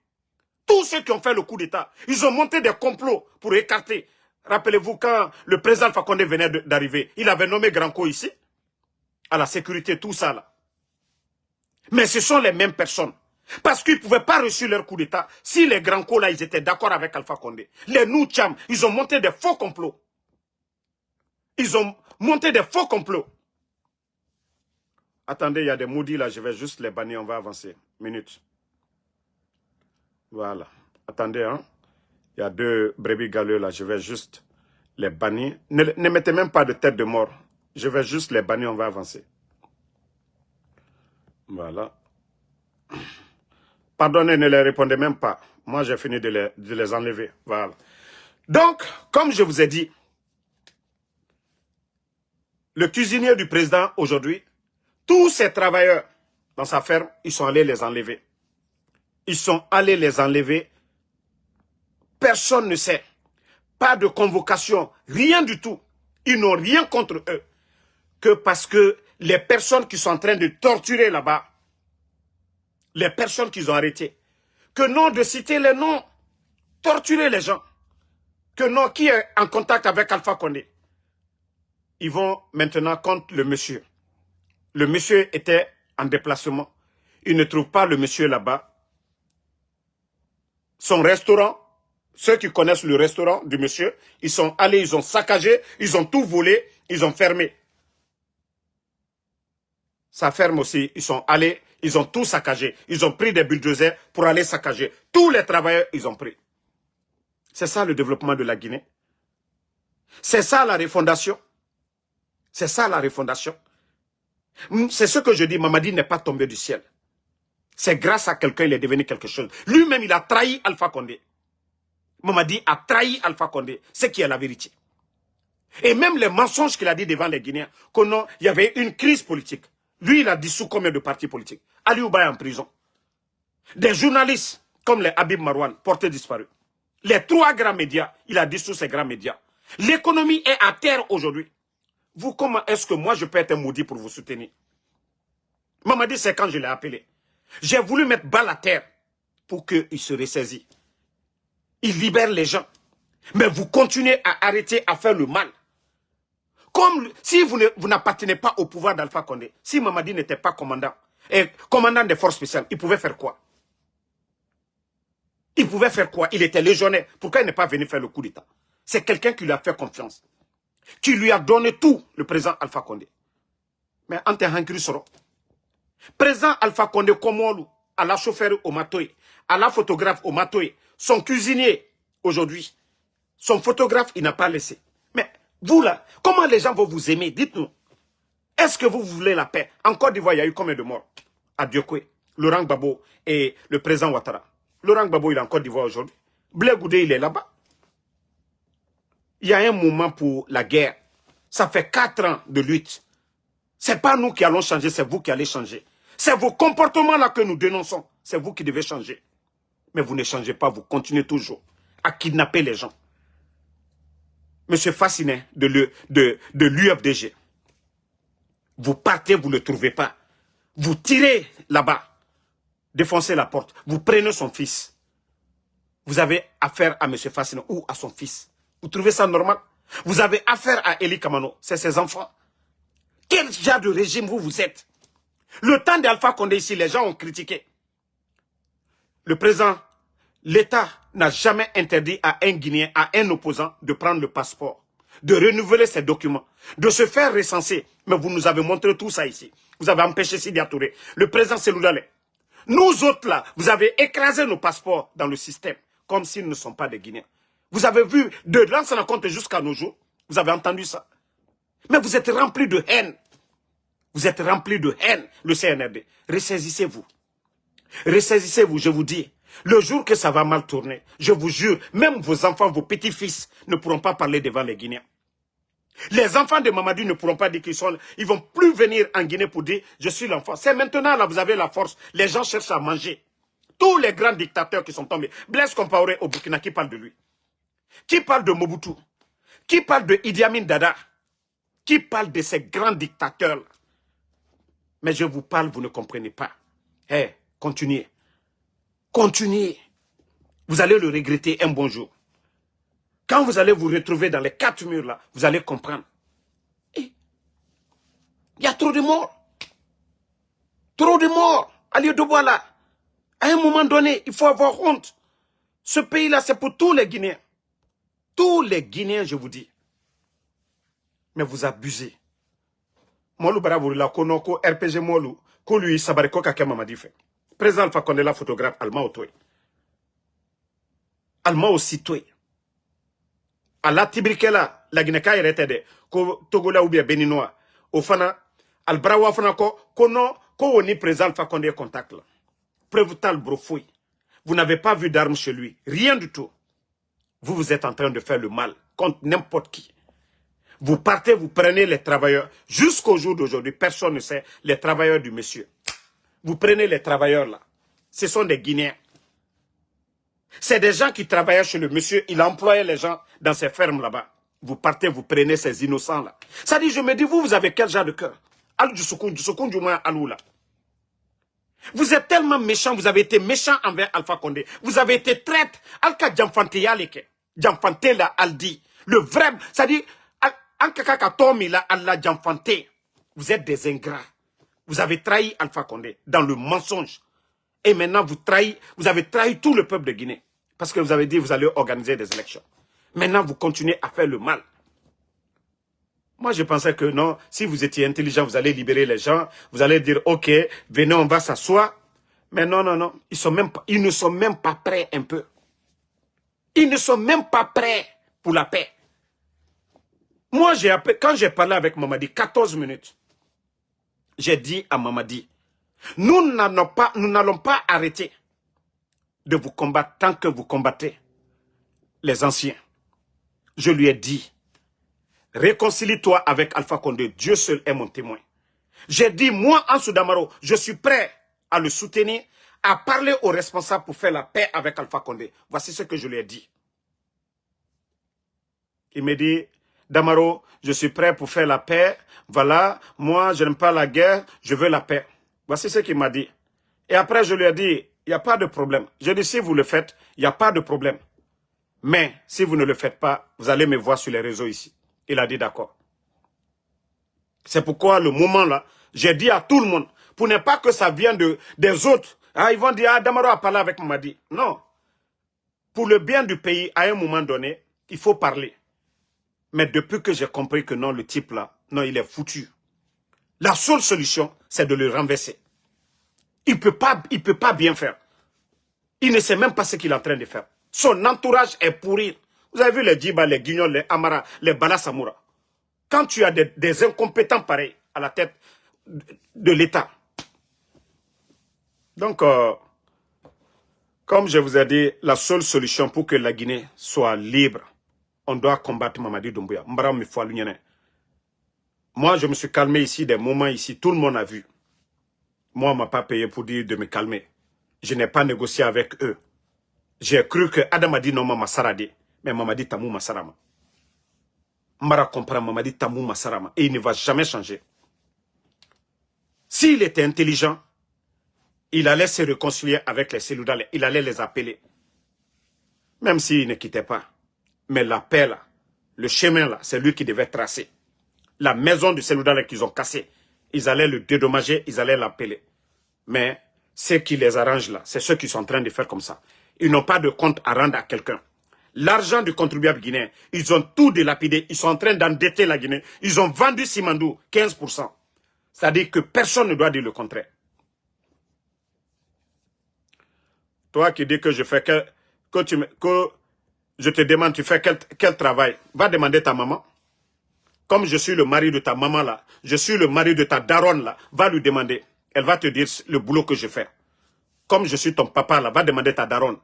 Speaker 1: Tous ceux qui ont fait le coup d'État, ils ont monté des complots pour écarter. Rappelez-vous quand le président Alpha Condé venait d'arriver, il avait nommé Granco ici, à la sécurité, tout ça là. Mais ce sont les mêmes personnes. Parce qu'ils ne pouvaient pas reçu leur coup d'État si les Granco là, ils étaient d'accord avec Alpha Condé. Les Noucham, ils ont monté des faux complots. Ils ont monté des faux complots. Attendez, il y a des maudits là, je vais juste les bannir, on va avancer. Minute. Voilà. Attendez, hein. Il y a 2 brebis galeux là, je vais juste les bannir. Ne mettez même pas de tête de mort. Je vais juste les bannir, on va avancer. Voilà. Pardonnez, ne les répondez même pas. Moi, j'ai fini de les enlever. Voilà. Donc, comme je vous ai dit, le cuisinier du président aujourd'hui, tous ces travailleurs dans sa ferme, ils sont allés les enlever. Ils sont allés les enlever. Personne ne sait. Pas de convocation, rien du tout. Ils n'ont rien contre eux. Que parce que les personnes qui sont en train de torturer là-bas, les personnes qu'ils ont arrêtées, que non de citer les noms, torturer les gens, que non qui est en contact avec Alpha Condé, ils vont maintenant contre le monsieur. Le monsieur était en déplacement. Il ne trouve pas le monsieur là-bas. Son restaurant, ceux qui connaissent le restaurant du monsieur, ils sont allés, ils ont saccagé, ils ont tout volé, ils ont fermé. Sa ferme aussi, ils sont allés, ils ont tout saccagé. Ils ont pris des bulldozers pour aller saccager. Tous les travailleurs, ils ont pris. C'est ça le développement de la Guinée. C'est ça la refondation. C'est ça la refondation. C'est ce que je dis, Mamadi n'est pas tombé du ciel. C'est grâce à quelqu'un qu'il est devenu quelque chose. Lui-même, il a trahi Alpha Condé. Mamadi a trahi Alpha Condé, ce qui est la vérité. Et même les mensonges qu'il a dit devant les Guinéens, qu'il y avait une crise politique. Lui, il a dissous combien de partis politiques? Ali Ouba est en prison. Des journalistes, comme les Habib Marouane, portés disparus. Les 3 grands médias, il a dissous ces grands médias. L'économie est à terre aujourd'hui. Vous, comment est-ce que moi, je peux être maudit pour vous soutenir? Mamadi, c'est quand je l'ai appelé. J'ai voulu mettre balle à terre pour qu'il se ressaisit. Il libère les gens. Mais vous continuez à arrêter à faire le mal. Comme si vous n'appartenez pas au pouvoir d'Alpha Condé, si Mamadi n'était pas commandant, et commandant des forces spéciales, il pouvait faire quoi? Il pouvait faire quoi? Il était légionnaire. Pourquoi il n'est pas venu faire le coup d'État? C'est quelqu'un qui lui a fait confiance. Qui lui a donné tout, le président Alpha Condé. Mais Ante Hankri Soro. Président Alpha Condé Komolu, à la chauffeur au Matoy, à la photographe au Matoy, son cuisinier aujourd'hui, son photographe, il n'a pas laissé. Mais vous là, comment les gens vont vous aimer? Dites-nous. Est-ce que vous voulez la paix? En Côte d'Ivoire, il y a eu combien de morts? À Diokwe, Laurent Gbagbo et le président Ouattara. Laurent Gbagbo, il est en Côte d'Ivoire aujourd'hui. Blé Goudé, il est là-bas. Il y a un moment pour la guerre. Ça fait 4 ans de lutte. C'est pas nous qui allons changer, c'est vous qui allez changer. C'est vos comportements-là que nous dénonçons. C'est vous qui devez changer. Mais vous ne changez pas, vous continuez toujours à kidnapper les gens. Monsieur Fascinet de l'UFDG, vous partez, vous ne le trouvez pas. Vous tirez là-bas, défoncez la porte, vous prenez son fils. Vous avez affaire à monsieur Fascinet ou à son fils. Vous trouvez ça normal? Vous avez affaire à Eli Kamano, c'est ses enfants. Quel genre de régime vous êtes? Le temps d'Alpha Condé ici, les gens ont critiqué. Le président, l'État n'a jamais interdit à un Guinéen, à un opposant, de prendre le passeport, de renouveler ses documents, de se faire recenser. Mais vous nous avez montré tout ça ici. Vous avez empêché Sidi Touré, le président Seloudalé. Nous autres là, vous avez écrasé nos passeports dans le système, comme s'ils ne sont pas des Guinéens. Vous avez vu, de l'ancien compte jusqu'à nos jours, vous avez entendu ça. Mais vous êtes remplis de haine. Vous êtes remplis de haine, le CNRD. Ressaisissez-vous. Ressaisissez-vous, je vous dis. Le jour que ça va mal tourner, je vous jure, même vos enfants, vos petits-fils ne pourront pas parler devant les Guinéens. Les enfants de Mamadou ne pourront pas dire qu'ils sont... Ils vont plus venir en Guinée pour dire « je suis l'enfant ». C'est maintenant, là, vous avez la force. Les gens cherchent à manger. Tous les grands dictateurs qui sont tombés. Blaise Compaoré au Burkina, qui parle de lui? Qui parle de Mobutu? Qui parle de Idi Amin Dada? Qui parle de ces grands dictateurs-là? Mais je vous parle, vous ne comprenez pas. Eh, continuez. Continuez. Vous allez le regretter un bon jour. Quand vous allez vous retrouver dans les 4 murs là, vous allez comprendre. Il y a trop de morts. Trop de morts. Aliou Douala là. À un moment donné, il faut avoir honte. Ce pays-là, c'est pour tous les Guinéens. Tous les Guinéens, je vous dis. Mais vous abusez. Molu Baraboula, Konoko, RPG Molu, Kolu Sabariko Kake Mamadi fait. Président Alpha Condé, la photographe, Alma Otoy. Alma aussi Toy. À la Tibrikela, la Guinée-Ka de Togola ou bien Béninois. Au Fana, Al Brawa Fanako, Kono, Koni président Alpha Condé contact là. Preuve tal brofoui. Vous n'avez pas vu d'armes chez lui. Rien du tout. Vous êtes en train de faire le mal contre n'importe qui. Vous partez, vous prenez les travailleurs. Jusqu'au jour d'aujourd'hui, personne ne sait les travailleurs du monsieur. Vous prenez les travailleurs là. Ce sont des Guinéens. C'est des gens qui travaillaient chez le monsieur. Il employait les gens dans ces fermes là-bas. Vous partez, vous prenez ces innocents là. Ça dit, je me dis, vous avez quel genre de cœur? Al du Soukoun du moins Alou là. Vous êtes tellement méchant, vous avez été méchant envers Alpha Condé. Vous avez été traître. Alka Djamfante Yaleke. Djamfante là, Aldi. Le vrai, ça dit, Ankaka Tomi là, Allah Djamfante. Vous êtes des ingrats. Vous avez trahi Alpha Condé dans le mensonge. Et maintenant, vous avez trahi tout le peuple de Guinée. Parce que vous avez dit que vous allez organiser des élections. Maintenant, vous continuez à faire le mal. Moi, je pensais que non, si vous étiez intelligent, vous allez libérer les gens. Vous allez dire, ok, venez, on va s'asseoir. Mais non, non, non. Ils ne sont même pas prêts un peu. Ils ne sont même pas prêts pour la paix. Moi, quand j'ai parlé avec Mamadi, 14 minutes, j'ai dit à Mamadi, nous n'allons pas arrêter de vous combattre tant que vous combattez les anciens. Je lui ai dit, réconcilie-toi avec Alpha Condé, Dieu seul est mon témoin. J'ai dit, moi, Ansou Damaro, je suis prêt à le soutenir, à parler aux responsables pour faire la paix avec Alpha Condé. Voici ce que je lui ai dit. Il me dit, Damaro, je suis prêt pour faire la paix. Voilà, moi, je n'aime pas la guerre, je veux la paix. Voici ce qu'il m'a dit. Et après, je lui ai dit, il n'y a pas de problème. Je dis, si vous le faites, il n'y a pas de problème. Mais, si vous ne le faites pas, vous allez me voir sur les réseaux ici. Il a dit d'accord. C'est pourquoi, le moment là, j'ai dit à tout le monde, pour ne pas que ça vienne des autres. Ah, ils vont dire, ah, Damaro a parlé avec Mamadi. Non. Pour le bien du pays, à un moment donné, il faut parler. Mais depuis que j'ai compris que non, le type là, non, il est foutu. La seule solution, c'est de le renverser. Il peut pas bien faire. Il ne sait même pas ce qu'il est en train de faire. Son entourage est pourri. Vous avez vu les Djiba, les Guignols, les Amara, les Balasamoura. Quand tu as des incompétents pareils à la tête de l'État. Donc, Comme je vous ai dit, la seule solution pour que la Guinée soit libre, on doit combattre Mamadi Doumbouya. Moi, je me suis calmé ici, des moments ici, tout le monde a vu. Moi, on ne m'a pas payé pour dire de me calmer. Je n'ai pas négocié avec eux. J'ai cru que Adam a dit non, Mama Sarade, mais Mamadi Tamou Masarama. Mara comprend Mamadi Tamou Masarama et il ne va jamais changer. S'il était intelligent, il allait se réconcilier avec les Seloudales, il allait les appeler. Même s'il ne quittait pas. Mais la paix là, le chemin là, c'est lui qui devait tracer. La maison de Seloudales qu'ils ont cassée, ils allaient le dédommager, ils allaient l'appeler. Mais ce qui les arrange là, c'est ceux qui sont en train de faire comme ça. Ils n'ont pas de compte à rendre à quelqu'un. L'argent du contribuable guinéen, ils ont tout dilapidé, ils sont en train d'endetter la Guinée. Ils ont vendu Simandou 15%. C'est-à-dire que personne ne doit dire le contraire. Toi qui dis que je fais que je te demande, tu fais quel travail? Va demander ta maman. Comme je suis le mari de ta maman là, je suis le mari de ta daronne là, va lui demander. Elle va te dire le boulot que je fais. Comme je suis ton papa là, va demander ta daronne.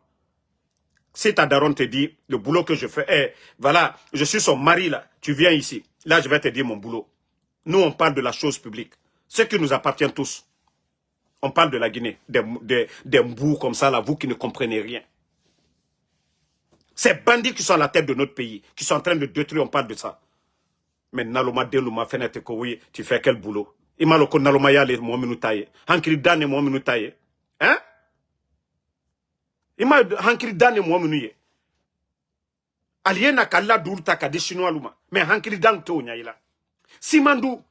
Speaker 1: Si ta daronne te dit le boulot que je fais, voilà, je suis son mari là, tu viens ici. Là, je vais te dire mon boulot. Nous, on parle de la chose publique. Ce qui nous appartient tous. On parle de la Guinée, des mbous comme ça, là, vous qui ne comprenez rien. Ces bandits qui sont à la tête de notre pays, qui sont en train de détruire, on parle de ça. Mais Naloma Deluma Fenêtre oui, tu fais quel boulot? Imaloko Naloma Yale Mohaminu Taye. Hankri Dane Mohaminu Taye. Hein? Ima Hankri Dane Mohaminu Ye. Aliena Kalla Dourta Kade Chinois Luma. Mais Hankri Dan To Nyaila. Simandou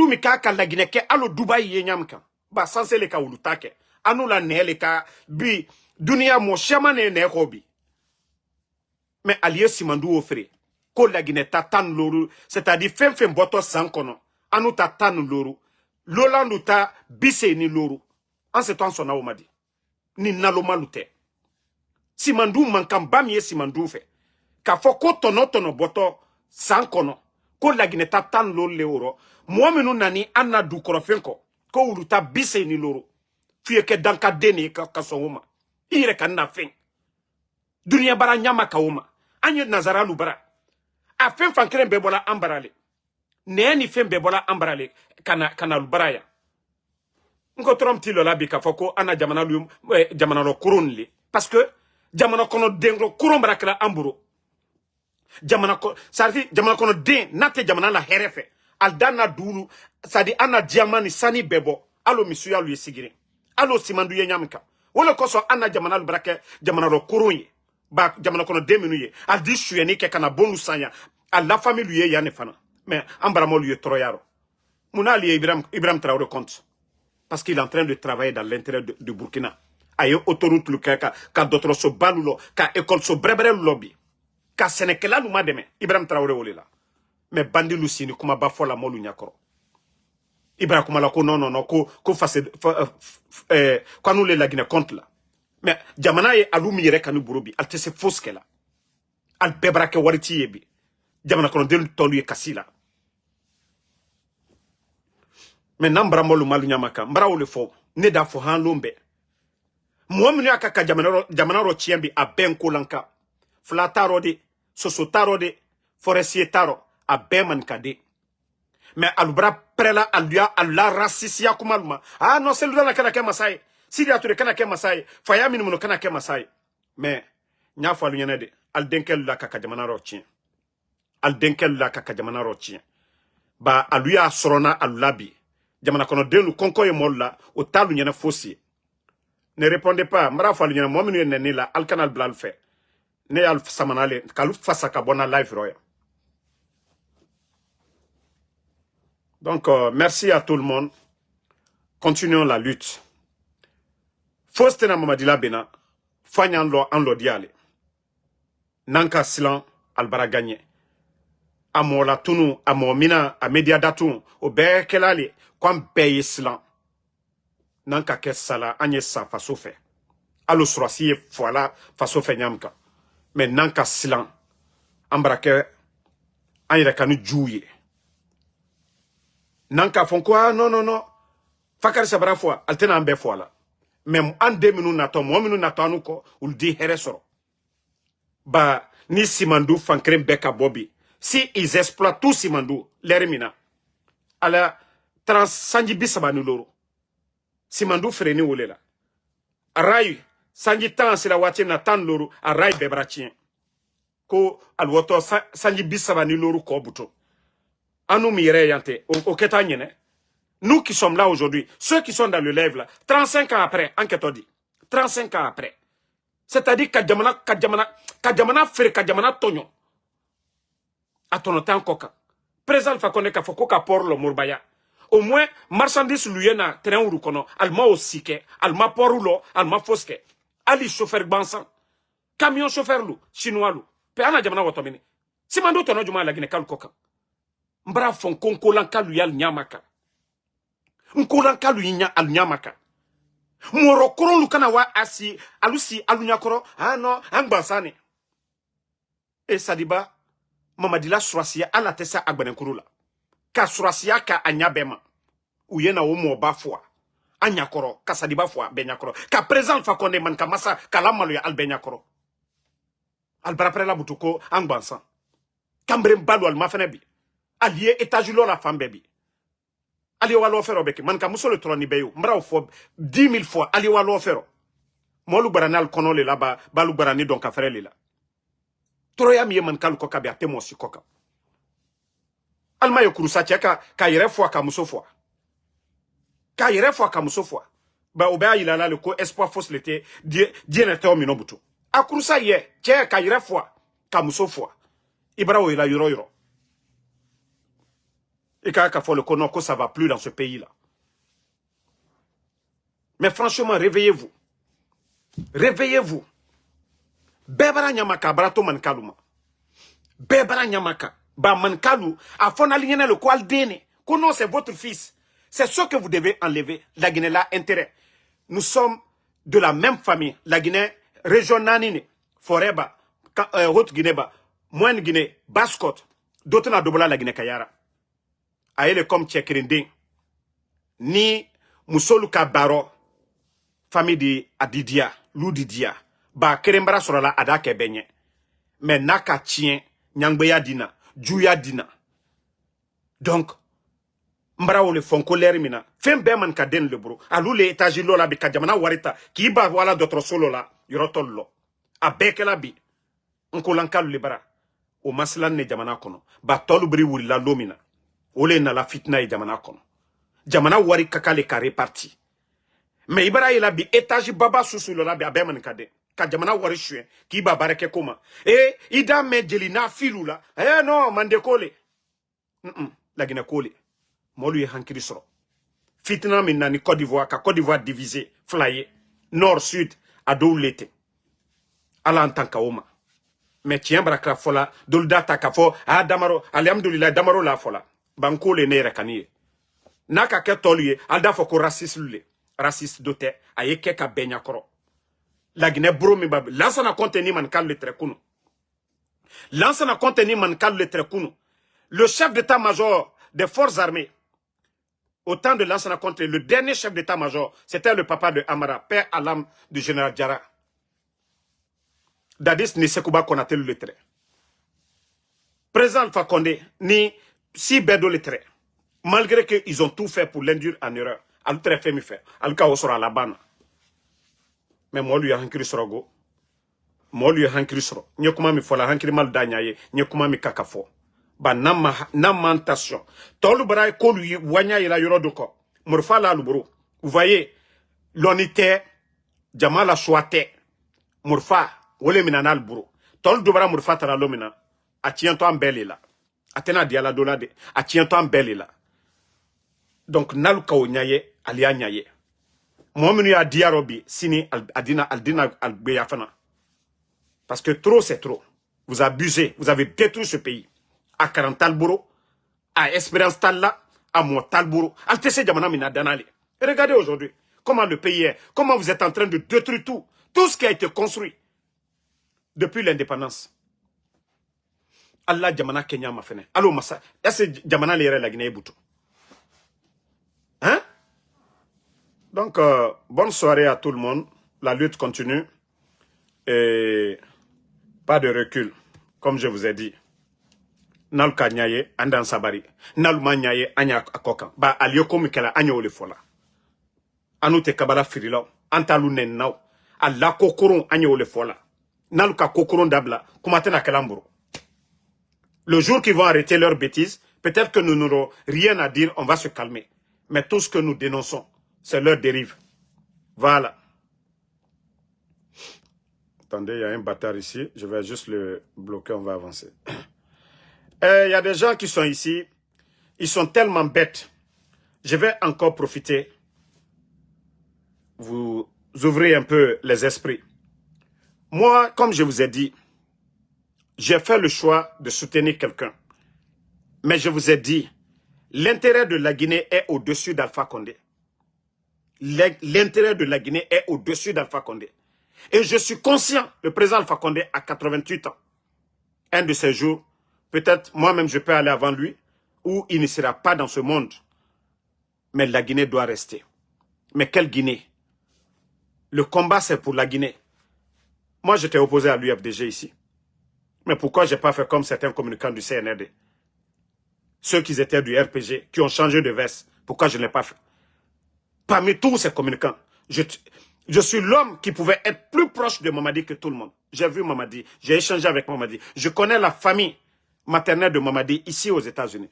Speaker 1: mi ka la Guinée ke alo Dubai ye nyamka. Ba sanse le ka ulutake. Anu la ne le ka bi dunia mo shamane ne hobi. Mais allié Simandou offre. Ko la Guinée tatan loru, c'est-à-dire fin boto sankono. Anu tatan loru. Lolandu ta bise ni loru. En ce temps son aomadi. Ni naloma lute. Simandou mankam bamye Simandou fe. Ka foko tono boto sankono. Ko la Guinée tatan loru le oro. Mwamenu nani anna du korofenko. Ko uluta bise ni loro. Fiye ke danka deni ka sonoma. Ire ka na fin. Dunia bara nyama ka oma. Anye nazara lubara. A fen fankren bebola ambarale. Neeni fen bebola ambarale. Kana lubara ya. Nko trom ti lola bi ka foko ana jamana luyum. Jamana lo kurun li. Parce que jamana kono denglo kurun barakela amburo. Jamana kono den nate jamana la herefe. Aldana dulu, sadi ana diamani sani bebo, alo misuya luye sigiri. Alo simandu ye nyamika. Wole koso ana jamana lubrake, jamana ro kurunye. Ba jamana kono deminuye. Al di shuyeni ke kana bonu sanya. Al la famille luye yane fana. Mais ambaramo luye troyaro. Mouna liye Ibrahim Traoré compte. Parce qu'il est en train de travailler dans l'intérêt de Burkina. Aye autoroute luka ka d'autres so balulo, ka école so brebre lobby. Ka senekela luma deme. Ibrahim Traoré wole la. Mais bandi lusini kuma ba fola molu nyakoro. Ibra kuma la ko non ko face ko anu le la Guinée compte là. Mais jamana ye alumi yere kanu burubi al tese foske la. Al bebra ke wariti yebi. Jamana kono del tolu ye kasila. Mais nambra molu malu nyamaka mbra ole fo ne da fo han lombe. Muaminu akaka jamana ro chiembi a benko lanka. Flataro de sosotaro de forestier taro a beman kade. Mais alubra prela aluya alla racisia kumaluma. Ah non, c'est lui la kana ke masai. Sidi ature kana ke masai. Faya minimo kana ke masai. Mais nya fa lu de al denkel la kaka jamana rochien. Al denkel la kaka jamana rochien. Ba aluya sorona alulabi. Jamana kono denu konko ye molla o talu nyana fossi. Ne répondez pas. Mara fa lu nyana mo minu ne la al canal blal fait. Ne al samanale kalu fasa ka bona live roya. Donc, merci à tout le monde. Continuons la lutte. Faustena Mamadila Bena, Fanyan lo an lo diale. Nanka silan albara gagné. Amo la tunu, amo mina, a media datun, o be kelale, kwam beye silan. Nanka ke sala, anye sa faso fe. Alo surasi foala, faso fe nyamka. Mais nanka silan, ambrake, anye kanu djouye. Nanka fon quoi non fakar sabara fois altena ambe fois là Même en 2 minutes nato, moi minutes nato anuko, ou dit heresoro. Bah, ni Simandou fankrem beka bobi. Si ils exploitent tout Simandou, l'erimina. ala sanji bisaba ni loro Simandou freni wole la arai sanji tan sila wati na tan loro arai bebrachien ko alwoto sanji bisaba ni loro ko buto anu mi yere yante o keta nyene. Nous qui sommes là aujourd'hui, ceux qui sont dans le live là, 35 ans après, enquête dit 35 ans après, c'est-à-dire kadjamana frère kadjamana tonyo atonotan koka présent fa connaît ka foko ka por lo murbaya. Au moins, marchandise lui na train ou kono, alma aussi ke, alma porulo, alma foske. Ali chauffeur bansan. Camion chauffeur lu, chinois lu. Pe ana jamana wotomini. Si mando tono juma la gine kal koka. Mbra fon konkolan kalu yal nyamaka. Nkolan kalu nya al nyamaka. Moro koro lu kana wa asi, alusi alunyakoro, ah non, angbansani. Et Sadiba, mamadila surasia ala tesa agbenenkurula. Ka surasia ka anyabema uyena omo bafwa anyakoro ka Sadiba fwa benyakoro ka présent fa konde man ka masa kala malu ya albenyakoro albrapre la butuko angbansan kambre balu al mafenebi allié étajulo la femme baby ali walo fero beki man ka musolo troni beyo mbra fo 10 000 fois ali walo fero molu baranal konole la ba balu barani donc afere lila toroya mi man kalu koka be atemo si koka alma yo kurusa cheka ka yere fwa ka muso fwa ka yere fwa ka muso fwa ba oba ilala le ko espoir fausse l'été die to mi no butu akurusa ye che ka yere fwa ka muso fwa ibra o ila yoro et ka fo le kono ko ça va plus dans ce pays là. Mais franchement, réveillez-vous. Réveillez-vous. Bebara nyamaka brato mankaluma. Bebara nyamaka ba mankalu a fonaliena le kwal dene. Kono c'est votre fils. C'est ce que vous devez enlever. La Guinée là intérêt. Nous sommes de la même famille. La Guinée régionale Foreba, Haute Guinée ba, Moyenne Guinée, Basse-Côte. D'autres na dobola la Guinée Kayara. Aele comme Tchekrinding. Ni Musolu Kabaro. Famille de Adidia, Loudidia. Ba kerembara sorala adake benye. Mais naka tien, nyangbeya dina, juya dina. Donc, mbara le fonko l'erimina. Fem beman ka den le bro. Alou le etaji lola bi kadjamana warita. Ki ba wala d'autres solo la, yorotol lo. A beke la bi. Nko lankalu le bara. O maslan ne jamana kono. Ba tolu bri wuri la lomina. Ole na la fitna e jamana kono. Jamana wari kakale ka reparti. Mais ibara ila bi etaji baba susu lola bi abeman kade. Ka jamana wari shue. Ki ba bareke koma. Ida me jelina filu la. Non, mande kole. La Guinée kole. Molu ye hankiri soro. Fitna minna ni Côte d'Ivoire, ka Côte d'Ivoire divisé, flyé. Nord, sud, a dou l'été. Ala en tant qu'aoma. Mais tiens, brakra fola, dolda takafo, damaro, alhamdoulilah, damaro la fola. Banko le ne rekaniye. Naka ke tolye, alda foko raciste lule. Raciste dote, aye keka benya koro. La Guinée bromi bab. Lansana contenu man kal le trekuno. Lansana contenu man kal le trekuno. Le chef d'état-major des forces armées, au temps de Lansana Conté, le dernier chef d'état-major, c'était le papa de Amara, père à l'âme du général Diarra. Dadis Nisekouba Konaté le lettré. Président Alpha Condé, ni si Bedo le lettré. Malgré qu'ils ont tout fait pour l'induire en erreur. Al très fait mi fait. Al ka osora la bana. Mais moi lui a hankiri sorogo. Moi lui a hankiri soro. Nye kuma mi fola hankiri mal danyaye. Nye kuma mi kakafo. Ba namentation. Tolu bara ko lui wanya ila yoro doko. Murfa la lubro. Vous voyez, l'unité, Jamala Chouate, Murfa, wole minana lubro. Tolu dobara murfa tara lomina. A tiento en belle là. Atena diala dolade. A tiento en belle là. Donc nalu kao nyaye, alia nyaye. Mominu ya diarobi, sini aldina albeyafana. Parce que trop c'est trop. Vous abusez, vous avez détruit ce pays. À 40 Talbouro, à Espérance Talla, à Mo Talbouro, à Tessé Djamana Mina Danali. Regardez aujourd'hui comment le pays est, comment vous êtes en train de détruire tout ce qui a été construit depuis l'indépendance. Allah Djamana Kenya m'a fait. Allô Massa, est-ce que Djamana l'ère la Guinée Boutou? Hein? Donc, bonne soirée à tout le monde. La lutte continue. Et pas de recul, comme je vous ai dit. Nalka nyaye, andan sabari. Naluma nyaye, anya akokan. Ba alioko mikela, anya ole fola. Anu te kabala firila. Antalu nennaw. Alla kokoron, anya ole fola. Naluka kokoron dabla. Kumatena kelamburo. Le jour qu'ils vont arrêter leurs bêtises, peut-être que nous n'aurons rien à dire, on va se calmer. Mais tout ce que nous dénonçons, c'est leur dérive. Voilà. Attendez, il y a un bâtard ici. Je vais juste le bloquer, on va avancer. Il y a des gens qui sont ici. Ils sont tellement bêtes. Je vais encore profiter. Vous ouvrez un peu les esprits. Moi, comme je vous ai dit, j'ai fait le choix de soutenir quelqu'un. Mais je vous ai dit, l'intérêt de la Guinée est au-dessus d'Alpha Condé. L'intérêt de la Guinée est au-dessus d'Alpha Condé. Et je suis conscient, le président Alpha Condé a 88 ans. Un de ces jours, peut-être moi-même je peux aller avant lui, ou il ne sera pas dans ce monde. Mais la Guinée doit rester. Mais quelle Guinée? Le combat, c'est pour la Guinée. Moi, j'étais opposé à l'UFDG ici. Mais pourquoi je n'ai pas fait comme certains communicants du CNRD? Ceux qui étaient du RPG, qui ont changé de veste. Pourquoi je ne l'ai pas fait? Parmi tous ces communicants, je suis l'homme qui pouvait être plus proche de Mamadi que tout le monde. J'ai vu Mamadi, j'ai échangé avec Mamadi. Je connais la famille maternelle de Mamadi ici aux États-Unis.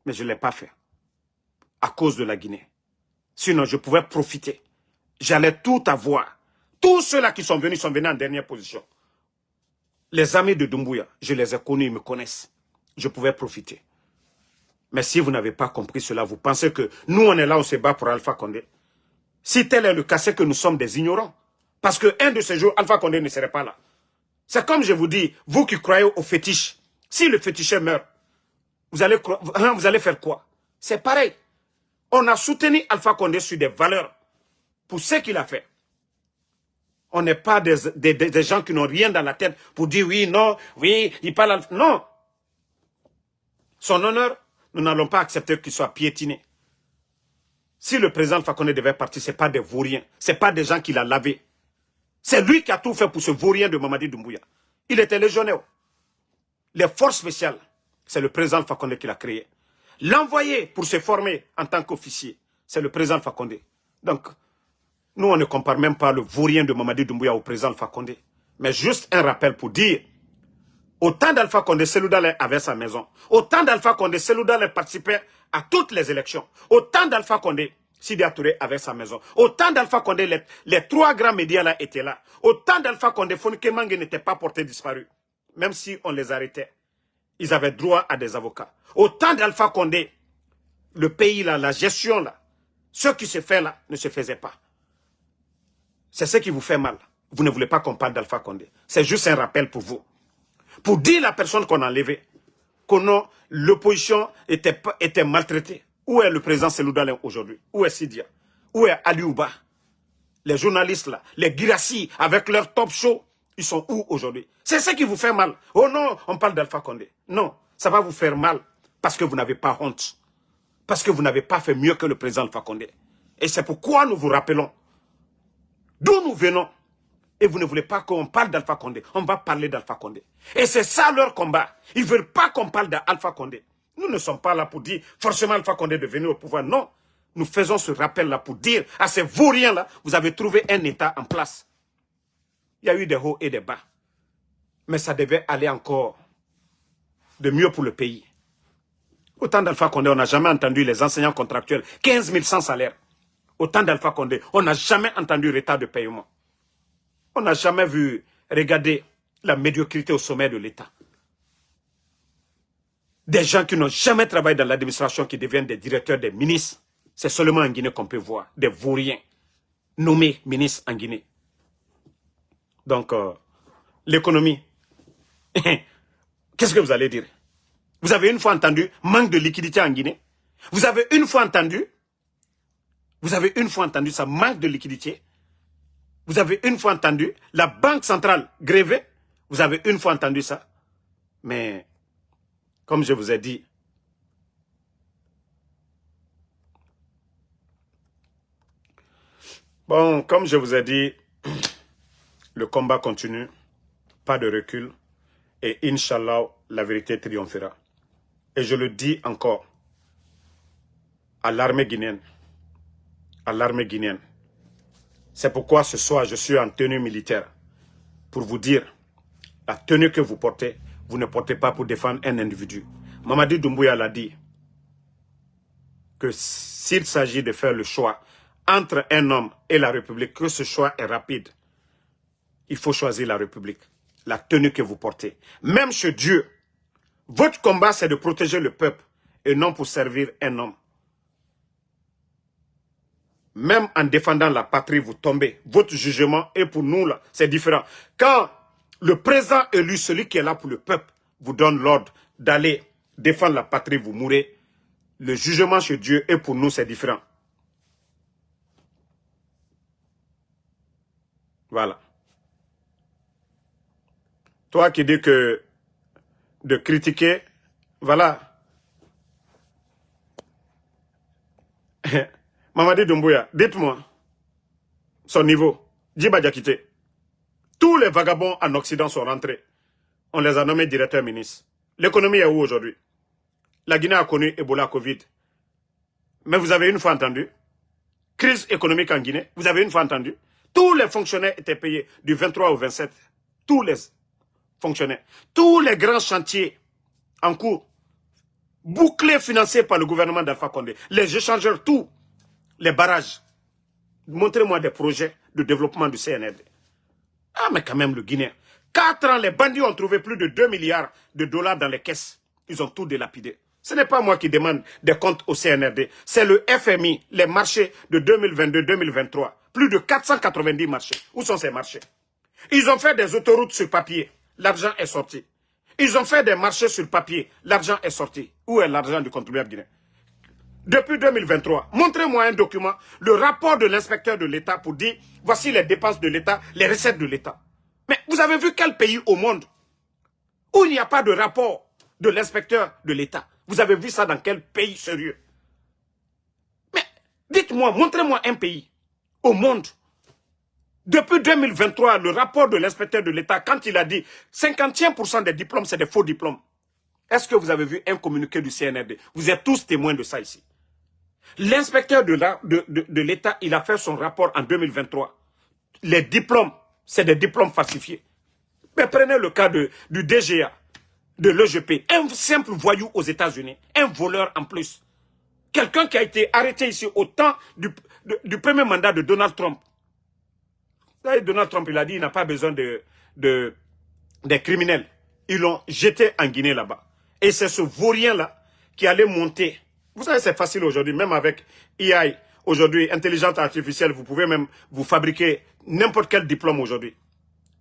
Speaker 1: Mais je ne l'ai pas fait. À cause de la Guinée. Sinon, je pouvais profiter. J'allais tout avoir. Tous ceux-là qui sont venus en dernière position. Les amis de Doumbouya, je les ai connus, ils me connaissent. Je pouvais profiter. Mais si vous n'avez pas compris cela, vous pensez que nous, on est là, on se bat pour Alpha Condé. Si tel est le cas, c'est que nous sommes des ignorants. Parce qu'un de ces jours, Alpha Condé ne serait pas là. C'est comme je vous dis, vous qui croyez au fétiche, si le féticheur meurt, vous allez faire quoi? C'est pareil. On a soutenu Alpha Condé sur des valeurs pour ce qu'il a fait. On n'est pas des gens qui n'ont rien dans la tête pour dire oui, non, oui, il parle... Non. Son honneur, nous n'allons pas accepter qu'il soit piétiné. Si le président Alpha Condé devait partir, ce n'est pas des vauriens. Ce n'est pas des gens qui l'ont lavé. C'est lui qui a tout fait pour ce vaurien de Mamadi Doumbouya. Il était légionnaire. Les forces spéciales, c'est le président Alpha Condé qui l'a créé. L'envoyé pour se former en tant qu'officier, c'est le président Alpha Condé. Donc, nous, on ne compare même pas le vaurien de Mamadi Doumbouya au président Alpha Condé. Mais juste un rappel pour dire, au temps d'Alpha Condé, Selou Dalein avait sa maison. Au temps d'Alpha Condé, Selou Dalein participait à toutes les élections. Au temps d'Alpha Condé, Sidi Touré avait sa maison. Au temps d'Alpha Condé, les trois grands médias là étaient là. Au temps d'Alpha Condé, Fonike Mange n'était pas porté disparu. Même si on les arrêtait, ils avaient droit à des avocats. Au temps d'Alpha Condé, le pays là, la gestion là, ce qui se fait là, ne se faisait pas. C'est ce qui vous fait mal. Vous ne voulez pas qu'on parle d'Alpha Condé. C'est juste un rappel pour vous. Pour dire la personne qu'on a enlevée, que l'opposition était maltraitée. Où est le président Selou Dalein aujourd'hui? Où est Sidia? Où est Ali Ouba? Les journalistes là, les Girassi avec leur top show, ils sont où aujourd'hui? C'est ce qui vous fait mal. Oh non, on parle d'Alpha Condé. Non, ça va vous faire mal parce que vous n'avez pas honte. Parce que vous n'avez pas fait mieux que le président Alpha Condé. Et c'est pourquoi nous vous rappelons d'où nous venons. Et vous ne voulez pas qu'on parle d'Alpha Condé. On va parler d'Alpha Condé. Et c'est ça leur combat. Ils ne veulent pas qu'on parle d'Alpha Condé. Nous ne sommes pas là pour dire forcément Alpha Condé de venir au pouvoir. Non. Nous faisons ce rappel-là pour dire à ces vauriens-là, vous avez trouvé un État en place. Il y a eu des hauts et des bas. Mais ça devait aller encore de mieux pour le pays. Au temps d'Alpha Condé, on n'a jamais entendu les enseignants contractuels. 15 000 sans salaire. Au temps d'Alpha Condé, on n'a jamais entendu retard de paiement. On n'a jamais vu regarder la médiocrité au sommet de l'État. Des gens qui n'ont jamais travaillé dans l'administration qui deviennent des directeurs, des ministres. C'est seulement en Guinée qu'on peut voir des vauriens nommés ministres en Guinée. Donc, l'économie. Qu'est-ce que vous allez dire? Vous avez une fois entendu manque de liquidité en Guinée? Vous avez une fois entendu ça, manque de liquidité? Vous avez une fois entendu la banque centrale grévée? Vous avez une fois entendu ça? Mais, comme je vous ai dit, Bon, comme je vous ai dit, le combat continue, pas de recul, et Inch'Allah, la vérité triomphera. Et je le dis encore à l'armée guinéenne, c'est pourquoi ce soir, je suis en tenue militaire, pour vous dire, la tenue que vous portez, vous ne portez pas pour défendre un individu. Mamadi Doumbouya l'a dit, que s'il s'agit de faire le choix entre un homme et la République, que ce choix est rapide, il faut choisir la République, la tenue que vous portez. Même chez Dieu, votre combat, c'est de protéger le peuple et non pour servir un homme. Même en défendant la patrie, vous tombez. Votre jugement est pour nous, là, c'est différent. Quand le président élu, celui qui est là pour le peuple, vous donne l'ordre d'aller défendre la patrie, vous mourrez. Le jugement chez Dieu est pour nous, c'est différent. Voilà. Toi qui dis que de critiquer, voilà. Mamadi Doumbouya, dites-moi son niveau. Djiba Diakité. Tous les vagabonds en Occident sont rentrés. On les a nommés directeurs ministres. L'économie est où aujourd'hui? La Guinée a connu Ebola, Covid. Mais vous avez une fois entendu? Crise économique en Guinée, vous avez une fois entendu? Tous les fonctionnaires étaient payés du 23 au 27. Tous les fonctionnaires. Tous les grands chantiers en cours, bouclés, financés par le gouvernement d'Alpha Condé. Les échangeurs, tout. Les barrages. Montrez-moi des projets de développement du CNRD. Ah, mais quand même, le Guinéen. 4 ans, les bandits ont trouvé plus de 2 milliards de dollars dans les caisses. Ils ont tout délapidé. Ce n'est pas moi qui demande des comptes au CNRD. C'est le FMI, les marchés de 2022-2023. Plus de 490 marchés. Où sont ces marchés? Ils ont fait des autoroutes sur papier. L'argent est sorti. Ils ont fait des marchés sur papier. L'argent est sorti. Où est l'argent du contribuable guinéen? Depuis 2023, montrez-moi un document, le rapport de l'inspecteur de l'État pour dire, voici les dépenses de l'État, les recettes de l'État. Mais vous avez vu quel pays au monde où il n'y a pas de rapport de l'inspecteur de l'État? Vous avez vu ça dans quel pays sérieux? Mais dites-moi, montrez-moi un pays au monde. Depuis 2023, le rapport de l'inspecteur de l'État, quand il a dit 51% des diplômes, c'est des faux diplômes. Est-ce que vous avez vu un communiqué du CNRD? Vous êtes tous témoins de ça ici. L'inspecteur de l'État, il a fait son rapport en 2023. Les diplômes, c'est des diplômes falsifiés. Mais prenez le cas du DGA, de l'EGP, un simple voyou aux États-Unis, un voleur en plus. Quelqu'un qui a été arrêté ici au temps du premier mandat de Donald Trump. Donald Trump, il a dit qu'il n'a pas besoin des criminels. Ils l'ont jeté en Guinée là-bas. Et c'est ce vaurien-là qui allait monter. Vous savez, c'est facile aujourd'hui, même avec AI, aujourd'hui, intelligence artificielle, vous pouvez même vous fabriquer n'importe quel diplôme aujourd'hui.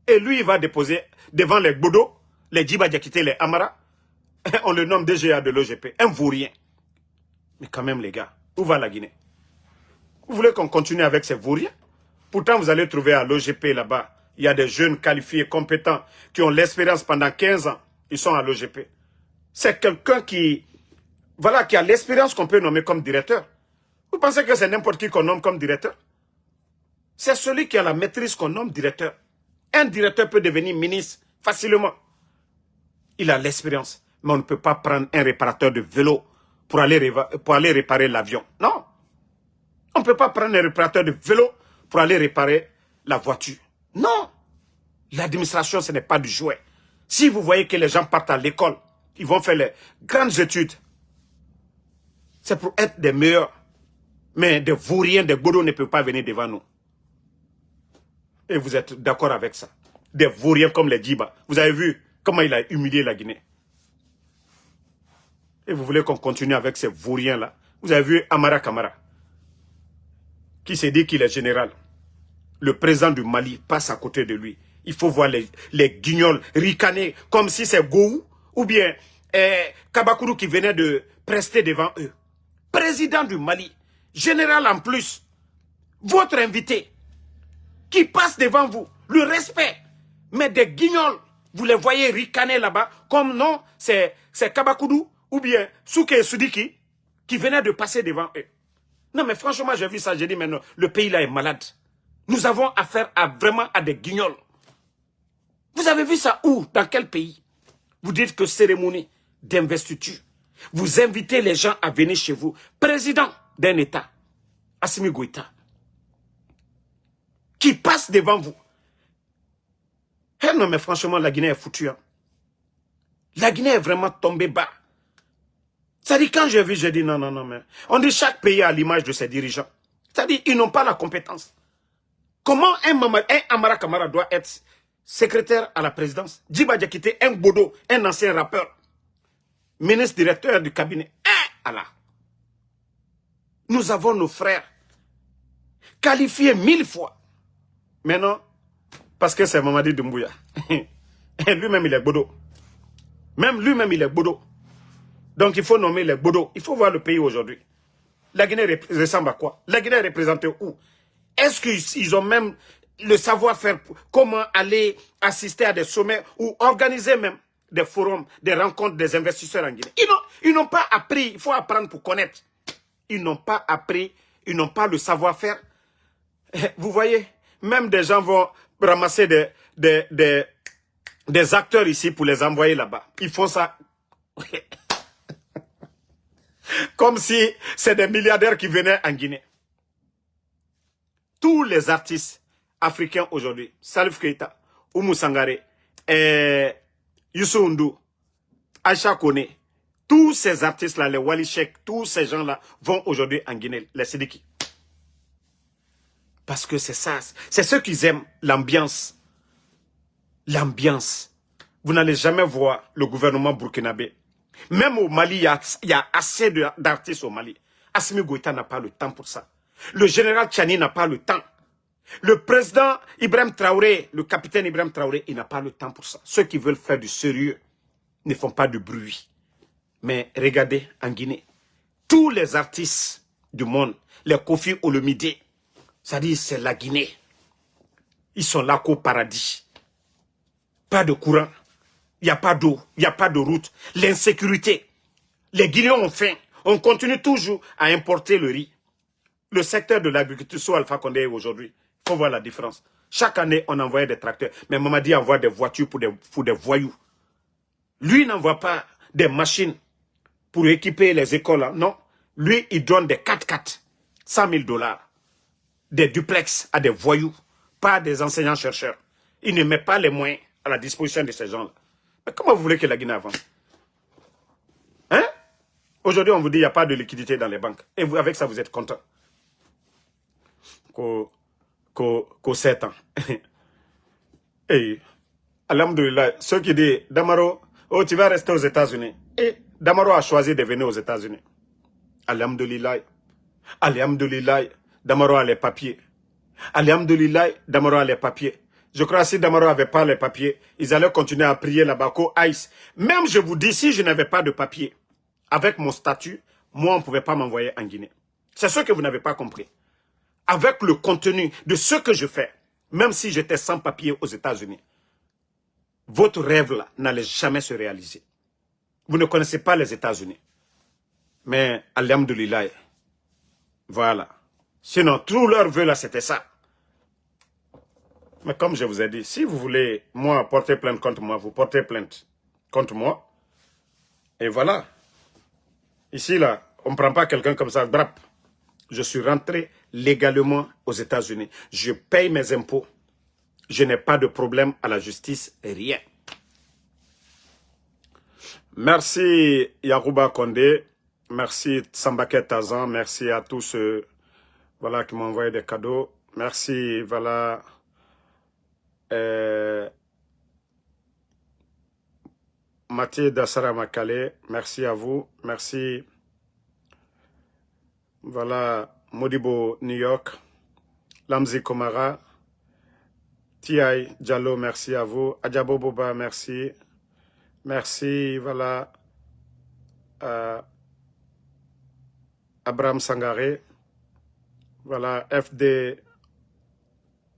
Speaker 1: Et lui, il va déposer devant les Bodo, les Djiba Diakité, les Amara, on le nomme DGA de l'OGP, un vaurien. Mais quand même, les gars, où va la Guinée? Vous voulez qu'on continue avec ces vauriens? Pourtant, vous allez trouver à l'OGP là-bas, il y a des jeunes qualifiés, compétents, qui ont l'expérience pendant 15 ans. Ils sont à l'OGP. C'est quelqu'un qui, voilà, qui a l'expérience qu'on peut nommer comme directeur. Vous pensez que c'est n'importe qui qu'on nomme comme directeur? C'est celui qui a la maîtrise qu'on nomme directeur. Un directeur peut devenir ministre facilement. Il a l'expérience. Mais on ne peut pas prendre un réparateur de vélo pour aller réparer l'avion. Non. On ne peut pas prendre un réparateur de vélo pour aller réparer la voiture. Non. L'administration, ce n'est pas du jouet. Si vous voyez que les gens partent à l'école, ils vont faire les grandes études. C'est pour être des meilleurs. Mais des vauriens, des godos ne peuvent pas venir devant nous. Et vous êtes d'accord avec ça? Des vauriens comme les Djiba. Vous avez vu comment il a humilié la Guinée. Et vous voulez qu'on continue avec ces vauriens-là? Vous avez vu Amara Kamara, qui s'est dit qu'il est général. Le président du Mali passe à côté de lui. Il faut voir les guignols ricaner comme si c'est Gou ou bien Kabakuru qui venait de prester devant eux. Président du Mali, général en plus, votre invité, qui passe devant vous, le respect. Mais des guignols, vous les voyez ricaner là-bas, comme non, c'est Kabakuru ou bien Souké Soudiki qui venait de passer devant eux. Non mais franchement, j'ai vu ça, j'ai dit, mais non, le pays là est malade. Nous avons affaire vraiment à des guignols. Vous avez vu ça où? Dans quel pays? Vous dites que cérémonie d'investiture. Vous invitez les gens à venir chez vous. Président d'un État, Assimi Goïta, qui passe devant vous. Eh non, mais franchement, la Guinée est foutue. Hein. La Guinée est vraiment tombée bas. C'est-à-dire, quand j'ai vu, j'ai dit non, non, non, mais on dit chaque pays a l'image de ses dirigeants. C'est-à-dire, ils n'ont pas la compétence. Comment un Amara Kamara doit être secrétaire à la présidence? Djiba Diakité, un Bodo, un ancien rappeur, ministre directeur du cabinet. Allah. Nous avons nos frères qualifiés 1000 fois. Mais non, parce que c'est Mamadi Doumbouya. Lui-même, il est Bodo. Même lui-même, il est Bodo. Donc, il faut nommer les Bodo. Il faut voir le pays aujourd'hui. La Guinée ressemble à quoi? La Guinée est représentée où? Est-ce qu'ils ont même le savoir-faire comment aller assister à des sommets ou organiser même des forums, des rencontres des investisseurs en Guinée? Ils n'ont pas appris. Il faut apprendre pour connaître. Ils n'ont pas appris. Ils n'ont pas le savoir-faire. Vous voyez, même des gens vont ramasser des acteurs ici pour les envoyer là-bas. Ils font ça comme si c'est des milliardaires qui venaient en Guinée. Tous les artistes africains aujourd'hui, Salif Keita, Oumou Sangare, Youssou N'Dour, Aïcha Kone, tous ces artistes-là, les Wali Sheikh, tous ces gens-là vont aujourd'hui en Guinée, les Sidiki. Parce que c'est ça, c'est ceux qui aiment l'ambiance. L'ambiance. Vous n'allez jamais voir le gouvernement burkinabé. Même au Mali, il y a assez d'artistes au Mali. Assimi Goïta n'a pas le temps pour ça. Le général Tchani n'a pas le temps. Le président Ibrahim Traoré, le capitaine Ibrahim Traoré, il n'a pas le temps pour ça. Ceux qui veulent faire du sérieux ne font pas de bruit. Mais regardez, en Guinée, tous les artistes du monde, les Kofi Olomide, c'est-à-dire c'est la Guinée. Ils sont là qu'au paradis. Pas de courant, il n'y a pas d'eau, il n'y a pas de route. L'insécurité. Les Guinéens ont faim. On continue toujours à importer le riz. Le secteur de l'agriculture sur Alpha Condé aujourd'hui, il faut voir la différence. Chaque année, on envoyait des tracteurs. Mais Mamadi envoie des voitures pour des voyous. Lui n'envoie pas des machines pour équiper les écoles. Hein. Non. Lui, il donne des 4x4, 100 000 $. Des duplex à des voyous, pas des enseignants-chercheurs. Il ne met pas les moyens à la disposition de ces gens-là. Mais comment vous voulez que la Guinée avance? Hein? Aujourd'hui, on vous dit qu'il n'y a pas de liquidité dans les banques. Et vous, avec ça, vous êtes content. Qu'au 7 ans. Et, alhamdoulilah, ceux qui disent, Damaro, oh, tu vas rester aux États-Unis. Et Damaro a choisi de venir aux États-Unis. Alhamdoulilah. Alhamdoulilah, Damaro a les papiers. Alhamdoulilah, Damaro a les papiers. Je crois que si Damaro n'avait pas les papiers, ils allaient continuer à prier là-bas qu'au Aïs. Même je vous dis, si je n'avais pas de papiers, avec mon statut, moi, on ne pouvait pas m'envoyer en Guinée. C'est ce que vous n'avez pas compris. Avec le contenu de ce que je fais, même si j'étais sans papier aux États-Unis, votre rêve là n'allait jamais se réaliser. Vous ne connaissez pas les États-Unis. Mais, alhamdoulilah, voilà. Sinon, tout leur vœu là, c'était ça. Mais comme je vous ai dit, si vous voulez, moi, porter plainte contre moi, vous portez plainte contre moi. Et voilà. Ici, là, on ne prend pas quelqu'un comme ça, brap. Je suis rentré légalement aux États-Unis. Je paye mes impôts. Je n'ai pas de problème à la justice, rien. Merci Yarouba Condé. Merci Sambaket Tazan. Merci à tous ceux voilà, qui m'ont envoyé des cadeaux. Merci, voilà. Mathieu Dassara Makale, merci à vous. Merci. Voilà, Modibo New York. Lamzi Komara. Tiaï Diallo, merci à vous. Adjabo Boba, merci. Merci, voilà. Abraham Sangaré. Voilà, FD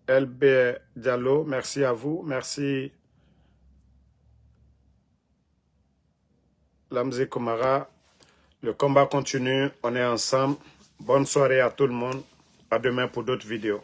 Speaker 1: LB Diallo, merci à vous. Merci. Lamzi Komara. Le combat continue, on est ensemble. Bonne soirée à tout le monde. À demain pour d'autres vidéos.